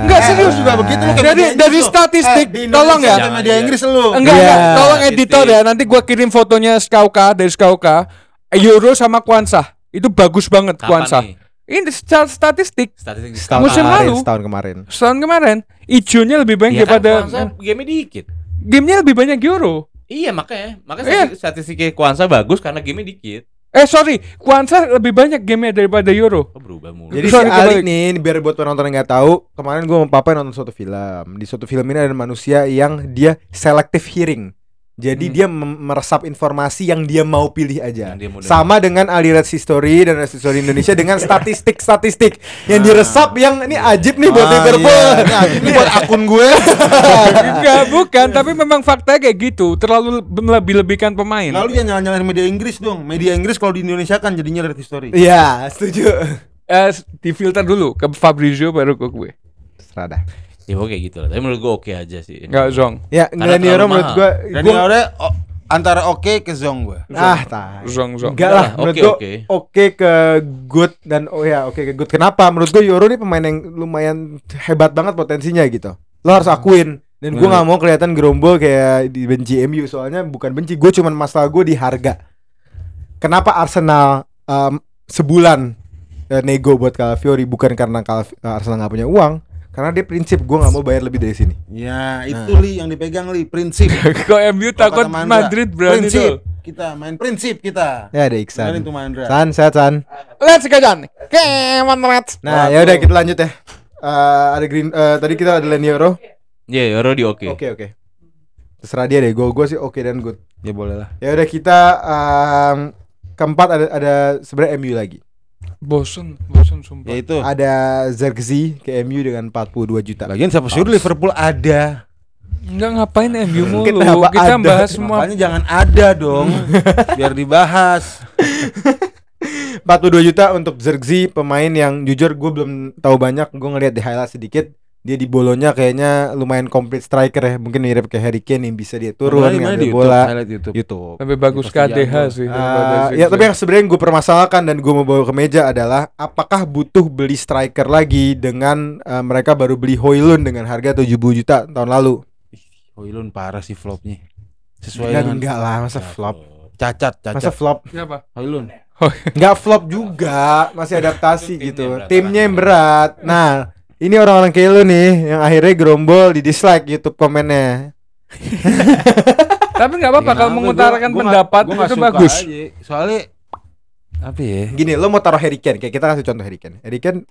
[SPEAKER 1] Enggak serius
[SPEAKER 3] juga begitu lu kayak
[SPEAKER 1] Dari
[SPEAKER 3] media Inggris lu.
[SPEAKER 1] statistik,
[SPEAKER 3] Di
[SPEAKER 1] tolong
[SPEAKER 3] Indonesia
[SPEAKER 1] ya.
[SPEAKER 3] ada media Inggris lu.
[SPEAKER 1] Enggak,
[SPEAKER 2] Iya.
[SPEAKER 1] tolong editor ya. Nanti gua kirim fotonya Skauka dari Skauka. Euro sama Kwanza. Itu bagus banget
[SPEAKER 4] Kapan
[SPEAKER 1] Kwanza.
[SPEAKER 4] nih?
[SPEAKER 1] Ini secara statistik
[SPEAKER 4] Statistik
[SPEAKER 1] Musim lalu.
[SPEAKER 2] Setahun kemarin.
[SPEAKER 1] setahun kemarin ijonya lebih banyak
[SPEAKER 4] Iya kan,
[SPEAKER 1] daripada
[SPEAKER 4] Kwanza game-nya dikit.
[SPEAKER 1] gamenya lebih banyak Euro.
[SPEAKER 4] Iya makanya
[SPEAKER 1] Iya.
[SPEAKER 4] statistiknya Kwanza bagus karena game-nya dikit.
[SPEAKER 1] Sorry, Kwanza lebih banyak gamenya daripada Euro.
[SPEAKER 4] Oh, berubah mulu.
[SPEAKER 2] Jadi si
[SPEAKER 1] Sorry,
[SPEAKER 2] Ali
[SPEAKER 1] kebalik.
[SPEAKER 2] nih, ini biar buat penonton yang nggak tahu, kemarin gue sama Papa nonton suatu film. Di suatu film ini ada manusia yang dia selective hearing. Jadi dia meresap informasi yang dia mau pilih aja.
[SPEAKER 4] Yang dia mau dengar.
[SPEAKER 2] Sama dengan Ali Red History dan Red History Indonesia dengan statistik-statistik yang diresap yang ini ajib nih buat Liverpool.
[SPEAKER 3] Iya. Ini anjing, ini buat akun gue.
[SPEAKER 1] Enggak, bukan, tapi memang faktanya kayak gitu. Terlalu melebih-lebihkan pemain.
[SPEAKER 3] Lalu jangan nyalain media Inggris dong. Media Inggris kalau di Indonesia kan jadinya Red History.
[SPEAKER 2] Iya, setuju.
[SPEAKER 1] Difilter dulu ke Fabrizio baru ke gue.
[SPEAKER 2] Serada.
[SPEAKER 4] Ya oke gitu lah. Tapi menurut gua oke aja sih.
[SPEAKER 1] Enggak Zong.
[SPEAKER 2] Ya,
[SPEAKER 4] Karena
[SPEAKER 2] Leny Yoro
[SPEAKER 4] terlalu
[SPEAKER 2] menurut
[SPEAKER 4] mahal.
[SPEAKER 2] gue
[SPEAKER 3] Dan dia antara oke ke Zong gue.
[SPEAKER 2] tai.
[SPEAKER 1] Zong.
[SPEAKER 2] Enggak lah, menurut
[SPEAKER 4] Oke,
[SPEAKER 2] gue
[SPEAKER 4] oke.
[SPEAKER 2] oke ke good dan oke ke good. Kenapa? Menurut gue Euro nih pemain yang lumayan hebat banget potensinya gitu. Lo harus akuin. Dan gue nggak mau kelihatan gerombol kayak dibenci MU. Soalnya bukan benci, gue cuman masalah gue di harga. Kenapa Arsenal sebulan nego buat Calafiori? Bukan karena Arsenal nggak punya uang, karena dia prinsip gue nggak mau bayar lebih dari sini.
[SPEAKER 3] Ya, itu Li yang dipegang Li, prinsip.
[SPEAKER 1] Kok MU takut
[SPEAKER 3] Kalau kata Mandra,
[SPEAKER 1] Madrid berani
[SPEAKER 3] prinsip.
[SPEAKER 1] tuh.
[SPEAKER 3] Kita main prinsip kita.
[SPEAKER 2] Ya ada Iksan.
[SPEAKER 3] Dengerin tuh Mandra.
[SPEAKER 2] San, sehat San.
[SPEAKER 1] Let's go John. Come on, let's.
[SPEAKER 2] Nah, ya udah kita lanjut ya. Ada tadi kita ada Leny Yoro.
[SPEAKER 4] Iya, Euro di oke.
[SPEAKER 2] Oke. Terserah dia deh. Gue sih oke dan good.
[SPEAKER 3] Ya boleh lah.
[SPEAKER 2] Ya udah kita keempat ada sebenarnya MU lagi.
[SPEAKER 1] Bosen sumpah.
[SPEAKER 3] Ya itu.
[SPEAKER 2] Ada Zirkzee ke MU dengan 42 juta.
[SPEAKER 3] Lagian siapa suruh Liverpool ada?
[SPEAKER 1] Enggak, ngapain MU mulu.
[SPEAKER 2] Kenapa
[SPEAKER 1] Kita
[SPEAKER 2] ada?
[SPEAKER 1] bahas semua.
[SPEAKER 3] Makanya jangan ada dong. Biar dibahas.
[SPEAKER 2] 42 juta untuk Zirkzee, pemain yang jujur gue belum tahu banyak. Gue ngeliat di highlight sedikit. Dia di Bolonya kayaknya lumayan complete striker ya. Mungkin mirip kayak Harry Kane yang bisa dia turun ngambil bola. YouTube.
[SPEAKER 1] Lebih bagus KDH sih.
[SPEAKER 2] Ya tapi yang sebenarnya gue permasalahkan dan gue mau bawa ke meja adalah apakah butuh beli striker lagi dengan mereka baru beli Højlund dengan harga 70 juta tahun lalu.
[SPEAKER 3] Højlund parah sih flopnya. Sesuai dengan
[SPEAKER 2] Enggak lah, masa flop.
[SPEAKER 3] Cacat.
[SPEAKER 2] Masa flop?
[SPEAKER 1] Siapa?
[SPEAKER 3] Højlund.
[SPEAKER 2] Enggak flop juga, masih adaptasi gitu. Timnya yang berat. Nah, ini orang-orang kayak lu nih yang akhirnya gerombol di dislike YouTube komennya.
[SPEAKER 1] Tapi nggak apa-apa kalau mengutarakan pendapat itu bagus.
[SPEAKER 3] Soalnya apa ya?
[SPEAKER 2] Gini, lo mau taruh Harry Kane, kayak kita kasih contoh Harry Kane. Harry Kane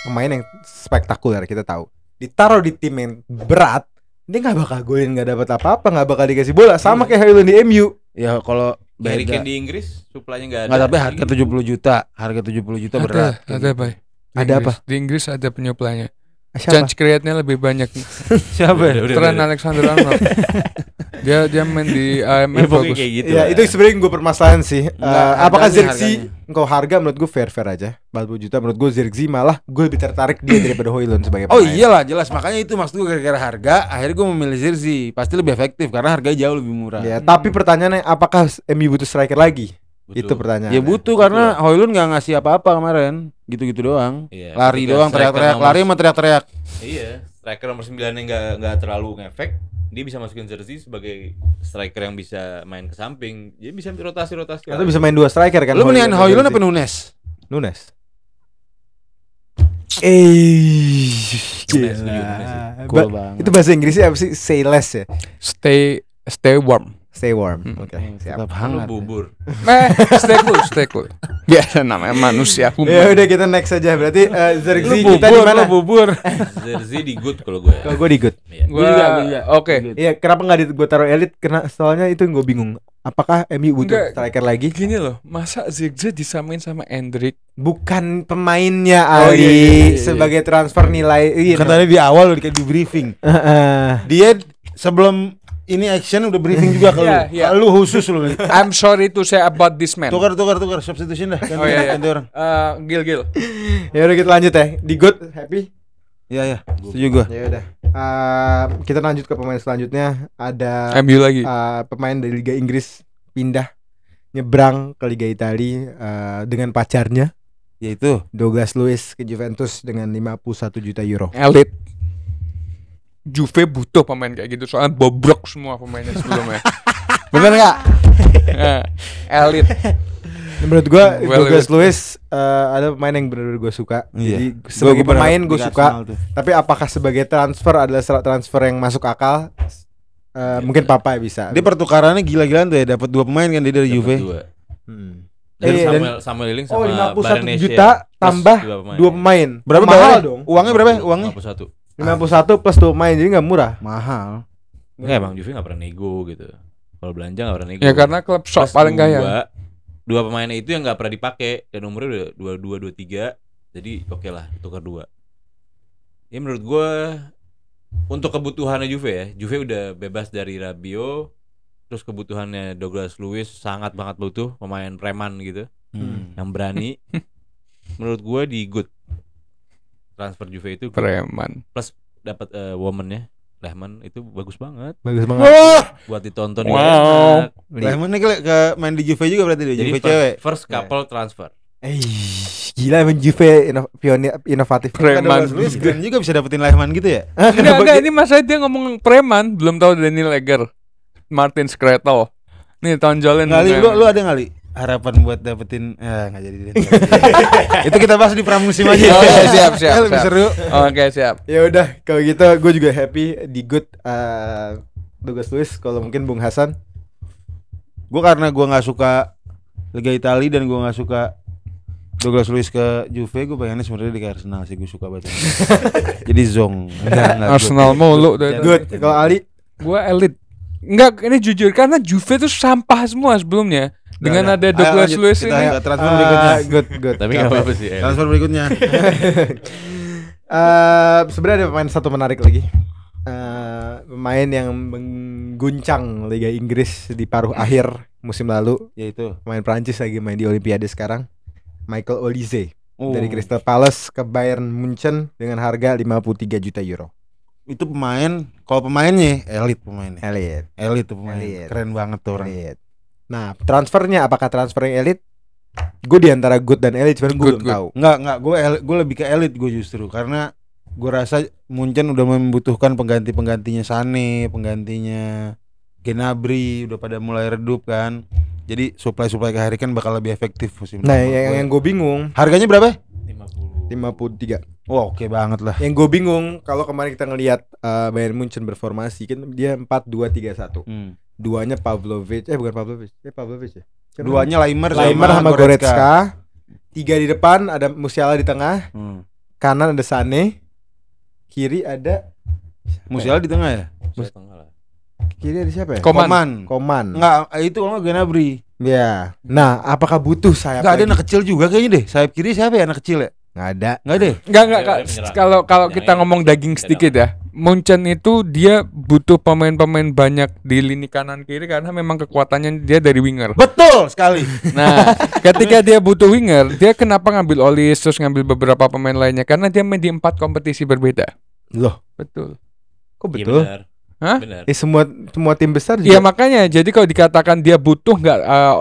[SPEAKER 2] pemain yang spektakuler, kita tahu. Ditaruh di tim yang berat, dia nggak bakal golin, nggak dapat apa-apa, nggak bakal dikasih bola. Sama kayak Højlund di MU.
[SPEAKER 3] Ya kalau
[SPEAKER 4] Harry Kane di Inggris suplainya nggak ada.
[SPEAKER 3] Nggak, tapi harga 70 juta. Harga 70 juta berat.
[SPEAKER 1] Ada Bay.
[SPEAKER 2] Ada apa?
[SPEAKER 1] Di Inggris ada penyuplainya.
[SPEAKER 2] Siapa?
[SPEAKER 1] Chance create-nya lebih banyak.
[SPEAKER 3] Siapa?
[SPEAKER 1] Trent Alexander-Arnold. dia main di AMF bagus.
[SPEAKER 4] Kayak gitu.
[SPEAKER 2] Ya itu sebenarnya gue permasalahan sih. Apakah
[SPEAKER 3] harganya,
[SPEAKER 2] Zirkzee? Engkau harga menurut gue fair aja. 40 juta menurut gue Zirkzee malah gue lebih tertarik dia daripada Højlund sebagai pemain.
[SPEAKER 3] Oh iyalah jelas, makanya itu maksud gue gara-gara harga. Akhirnya gue memilih Zirkzee. Pasti lebih efektif karena harganya jauh lebih murah.
[SPEAKER 2] Ya, tapi pertanyaannya apakah MU butuh striker lagi?
[SPEAKER 4] Betul.
[SPEAKER 2] Itu pertanyaan.
[SPEAKER 3] Ya butuh karena Højlund nggak ngasih apa-apa kemarin. Gitu-gitu doang.
[SPEAKER 4] Iya,
[SPEAKER 3] Lari
[SPEAKER 4] ketika
[SPEAKER 3] doang,
[SPEAKER 4] striker
[SPEAKER 3] teriak-teriak,
[SPEAKER 4] nomor-
[SPEAKER 3] lari sama teriak-teriak.
[SPEAKER 4] Iya, striker nomor 9 yang nggak terlalu ngefek, dia bisa masukin Zirkzee sebagai striker yang bisa main ke samping. Dia bisa rotasi.
[SPEAKER 2] Atau bisa main dua striker kan?
[SPEAKER 3] Lu mendingan Højlund apa Nunes?
[SPEAKER 2] Nunes.
[SPEAKER 4] Nunes.
[SPEAKER 3] Cool banget.
[SPEAKER 2] Itu bahasa Inggrisnya apa sih? Say less ya.
[SPEAKER 1] Stay warm.
[SPEAKER 2] Stay warm. Oke, siap.
[SPEAKER 3] Tetap
[SPEAKER 4] Lu
[SPEAKER 3] hangat.
[SPEAKER 4] bubur.
[SPEAKER 1] Stay cool. Biasa namanya manusia.
[SPEAKER 2] Ya udah kita next aja. Berarti Zirkzee
[SPEAKER 3] Lu
[SPEAKER 2] kita di mana?
[SPEAKER 3] bubur.
[SPEAKER 4] Zirkzee di good kalau gue.
[SPEAKER 2] Kalau gue di good.
[SPEAKER 4] Iya.
[SPEAKER 1] Gua oke.
[SPEAKER 2] Iya, kenapa nggak gue taruh elit? Karena soalnya itu yang gue bingung. Apakah MU butuh
[SPEAKER 1] Enggak.
[SPEAKER 2] striker lagi?
[SPEAKER 1] Gini loh, masa Zirkzee disamain sama Endrick?
[SPEAKER 2] Bukan pemainnya
[SPEAKER 1] Oh,
[SPEAKER 2] Ali
[SPEAKER 1] iya.
[SPEAKER 2] sebagai transfer nilai. Iya.
[SPEAKER 3] Kan tadi di awal udah di briefing. Dia sebelum ini action udah briefing juga ke lu.
[SPEAKER 1] Iya.
[SPEAKER 3] Lu khusus lu.
[SPEAKER 1] I'm sorry to say about this man.
[SPEAKER 3] Tukar substitution dah. Ganti,
[SPEAKER 1] Oh, iya.
[SPEAKER 3] ganti orang.
[SPEAKER 1] Gil.
[SPEAKER 2] Ya udah kita lanjut ya. Di good, happy.
[SPEAKER 3] Iya. Setuju gua.
[SPEAKER 2] Ya udah. Kita lanjut ke pemain selanjutnya. Ada
[SPEAKER 1] MU lagi.
[SPEAKER 2] pemain dari Liga Inggris pindah nyebrang ke Liga Italia dengan pacarnya
[SPEAKER 3] Yaitu
[SPEAKER 2] Douglas Luiz ke Juventus dengan 51 juta euro.
[SPEAKER 1] Elit. Juve butuh pemain kayak gitu soalnya bobrok semua pemainnya sebelumnya.
[SPEAKER 2] Bener nggak?
[SPEAKER 1] Elit.
[SPEAKER 2] Menurut gua
[SPEAKER 1] Well,
[SPEAKER 2] Douglas Luiz ada pemain yang benar-benar gue suka.
[SPEAKER 3] Iya.
[SPEAKER 2] Jadi sebagai
[SPEAKER 3] Gua
[SPEAKER 2] pemain
[SPEAKER 3] berharap
[SPEAKER 2] gue
[SPEAKER 3] di
[SPEAKER 2] suka.
[SPEAKER 3] Arsenal tuh.
[SPEAKER 2] Tapi apakah sebagai transfer adalah transfer yang masuk akal? Mungkin Papa bisa.
[SPEAKER 3] Dia pertukarannya gila-gilaan tuh ya, dapat 2 pemain kan dia dari Juve.
[SPEAKER 2] Hmm.
[SPEAKER 4] Dan
[SPEAKER 2] dan-
[SPEAKER 4] Samuel Lilling
[SPEAKER 2] Oh,
[SPEAKER 4] sama
[SPEAKER 2] 51
[SPEAKER 4] Barenesha
[SPEAKER 2] juta
[SPEAKER 4] plus
[SPEAKER 2] tambah 2 pemain.
[SPEAKER 3] Berapa
[SPEAKER 2] mahal
[SPEAKER 3] bayarnya?
[SPEAKER 2] dong.
[SPEAKER 3] Uangnya berapa? Uangnya
[SPEAKER 4] 51.
[SPEAKER 2] 51 plus 2 pemain jadi nggak murah.
[SPEAKER 3] mahal.
[SPEAKER 4] Enggak, emang Juve enggak pernah nego gitu. Kalau belanja enggak pernah nego.
[SPEAKER 1] Ya karena klub sok
[SPEAKER 4] Plus
[SPEAKER 1] paling kaya.
[SPEAKER 4] Dua pemainnya itu yang enggak pernah dipakai dan umurnya udah 22 23. Jadi oke lah tukar 2. Ya menurut gua untuk kebutuhannya Juve ya. Juve udah bebas dari Rabiot. Terus kebutuhannya Douglas Luiz sangat banget butuh pemain preman gitu yang berani. Menurut gua di good transfer Juve itu good.
[SPEAKER 1] Preman.
[SPEAKER 4] Plus dapat woman-nya Lehmann itu bagus banget
[SPEAKER 2] Bagus banget.
[SPEAKER 4] buat ditonton
[SPEAKER 1] Wow.
[SPEAKER 4] juga enak.
[SPEAKER 3] Lehmann nih ke main di Juve juga berarti dia.
[SPEAKER 4] Jadi
[SPEAKER 3] Juve cewek.
[SPEAKER 4] first couple transfer.
[SPEAKER 2] Gila emang Juve inovatif.
[SPEAKER 1] Preman.
[SPEAKER 3] Lu keren juga bisa dapetin Lehmann gitu ya.
[SPEAKER 1] Enggak, ini masa dia ngomong preman, belum tahu Daniel Egger, Martin Skretel. Nih tonjolin.
[SPEAKER 3] Ngali, lu ada ngali harapan buat dapetin nggak jadi deh. Itu kita bahas di pramusim aja.
[SPEAKER 1] Oh, iya, siap.
[SPEAKER 3] Lebih seru.
[SPEAKER 1] Oke, siap.
[SPEAKER 2] Ya udah kalau gitu gue juga happy di good Douglas Luiz. Kalau mungkin Bung Hasan.
[SPEAKER 3] Gue karena gue nggak suka Liga Italia dan gue nggak suka Douglas Luiz ke Juve, gue pengennya sebenarnya di Arsenal sih, gue suka banget. Jadi zong. Enggak,
[SPEAKER 1] Arsenal mulu dari
[SPEAKER 2] Good. Kalau Ali
[SPEAKER 1] gua elit. Enggak, ini jujur karena Juve tuh sampah semua sebelumnya. Dengan
[SPEAKER 3] Udah.
[SPEAKER 1] ada
[SPEAKER 3] Ayo,
[SPEAKER 1] Douglas
[SPEAKER 3] lanjut.
[SPEAKER 1] Luiz
[SPEAKER 3] Kita
[SPEAKER 1] ini.
[SPEAKER 3] transfer berikutnya.
[SPEAKER 2] Good.
[SPEAKER 4] Tapi nggak apa-apa sih.
[SPEAKER 3] Transfer berikutnya.
[SPEAKER 2] Sebenarnya ada pemain satu menarik lagi. Pemain yang mengguncang Liga Inggris di paruh akhir musim lalu,
[SPEAKER 3] Yaitu
[SPEAKER 2] pemain Prancis lagi main di Olimpiade sekarang, Michael Olise dari Crystal Palace ke Bayern Munchen dengan harga 53 juta euro.
[SPEAKER 3] itu pemain, kalau pemainnya elit pemainnya.
[SPEAKER 2] Elit
[SPEAKER 3] Tuh pemain.
[SPEAKER 2] Elit.
[SPEAKER 3] Keren banget tuh orang.
[SPEAKER 2] Elit. Nah, transfernya apakah transfer yang elit? Gue di antara good dan elit, cuman gue
[SPEAKER 1] Good,
[SPEAKER 2] belum
[SPEAKER 1] good.
[SPEAKER 2] tahu.
[SPEAKER 3] Enggak, gue lebih ke elit gue justru karena gue rasa Munchen udah membutuhkan penggantinya Sané, penggantinya Gnabry udah pada mulai redup kan. Jadi supply ke Harry Kane bakal lebih efektif musim
[SPEAKER 2] Nah,
[SPEAKER 3] depan.
[SPEAKER 2] yang gue bingung
[SPEAKER 3] Harganya berapa?
[SPEAKER 4] 50.
[SPEAKER 2] 53.
[SPEAKER 3] Wah, oke banget lah.
[SPEAKER 2] Yang gue bingung kalau kemarin kita ngelihat Bayern Munchen berformasi kan dia 4-2-3-1. Duanya Pavlovic, bukan Pavlovic. Pavlovic ya. Siapa
[SPEAKER 3] Duanya Laimer
[SPEAKER 2] sama Goretzka. 3 di depan, ada Musiala di tengah, kanan ada Sané, kiri ada
[SPEAKER 3] Musiala di tengah ya?
[SPEAKER 2] kiri ada siapa ya?
[SPEAKER 1] Koman.
[SPEAKER 2] Koman.
[SPEAKER 3] Enggak, itu kalau nggak Gnabry.
[SPEAKER 2] Ya. Nah, apakah butuh sayap?
[SPEAKER 3] Enggak ada
[SPEAKER 2] lagi?
[SPEAKER 3] anak kecil juga kayaknya deh. Sayap kiri siapa ya anak kecil ya?
[SPEAKER 2] Nggak ada.
[SPEAKER 3] Enggak deh.
[SPEAKER 1] Enggak,
[SPEAKER 4] Dia menyerang.
[SPEAKER 1] kalau kita
[SPEAKER 4] Menyerang.
[SPEAKER 1] ngomong daging sedikit ya. Munchen itu dia butuh pemain-pemain banyak di lini kanan kiri karena memang kekuatannya dia dari winger.
[SPEAKER 3] Betul sekali.
[SPEAKER 1] Nah, ketika dia butuh winger, dia kenapa ngambil Olise terus ngambil beberapa pemain lainnya? Karena dia main di 4 kompetisi berbeda.
[SPEAKER 2] Loh,
[SPEAKER 1] Betul.
[SPEAKER 2] kok
[SPEAKER 4] Iya
[SPEAKER 2] betul?
[SPEAKER 4] benar.
[SPEAKER 1] Hah?
[SPEAKER 4] Benar.
[SPEAKER 2] Semua tim besar
[SPEAKER 1] Iya
[SPEAKER 2] juga.
[SPEAKER 1] makanya. Jadi kalau dikatakan dia butuh nggak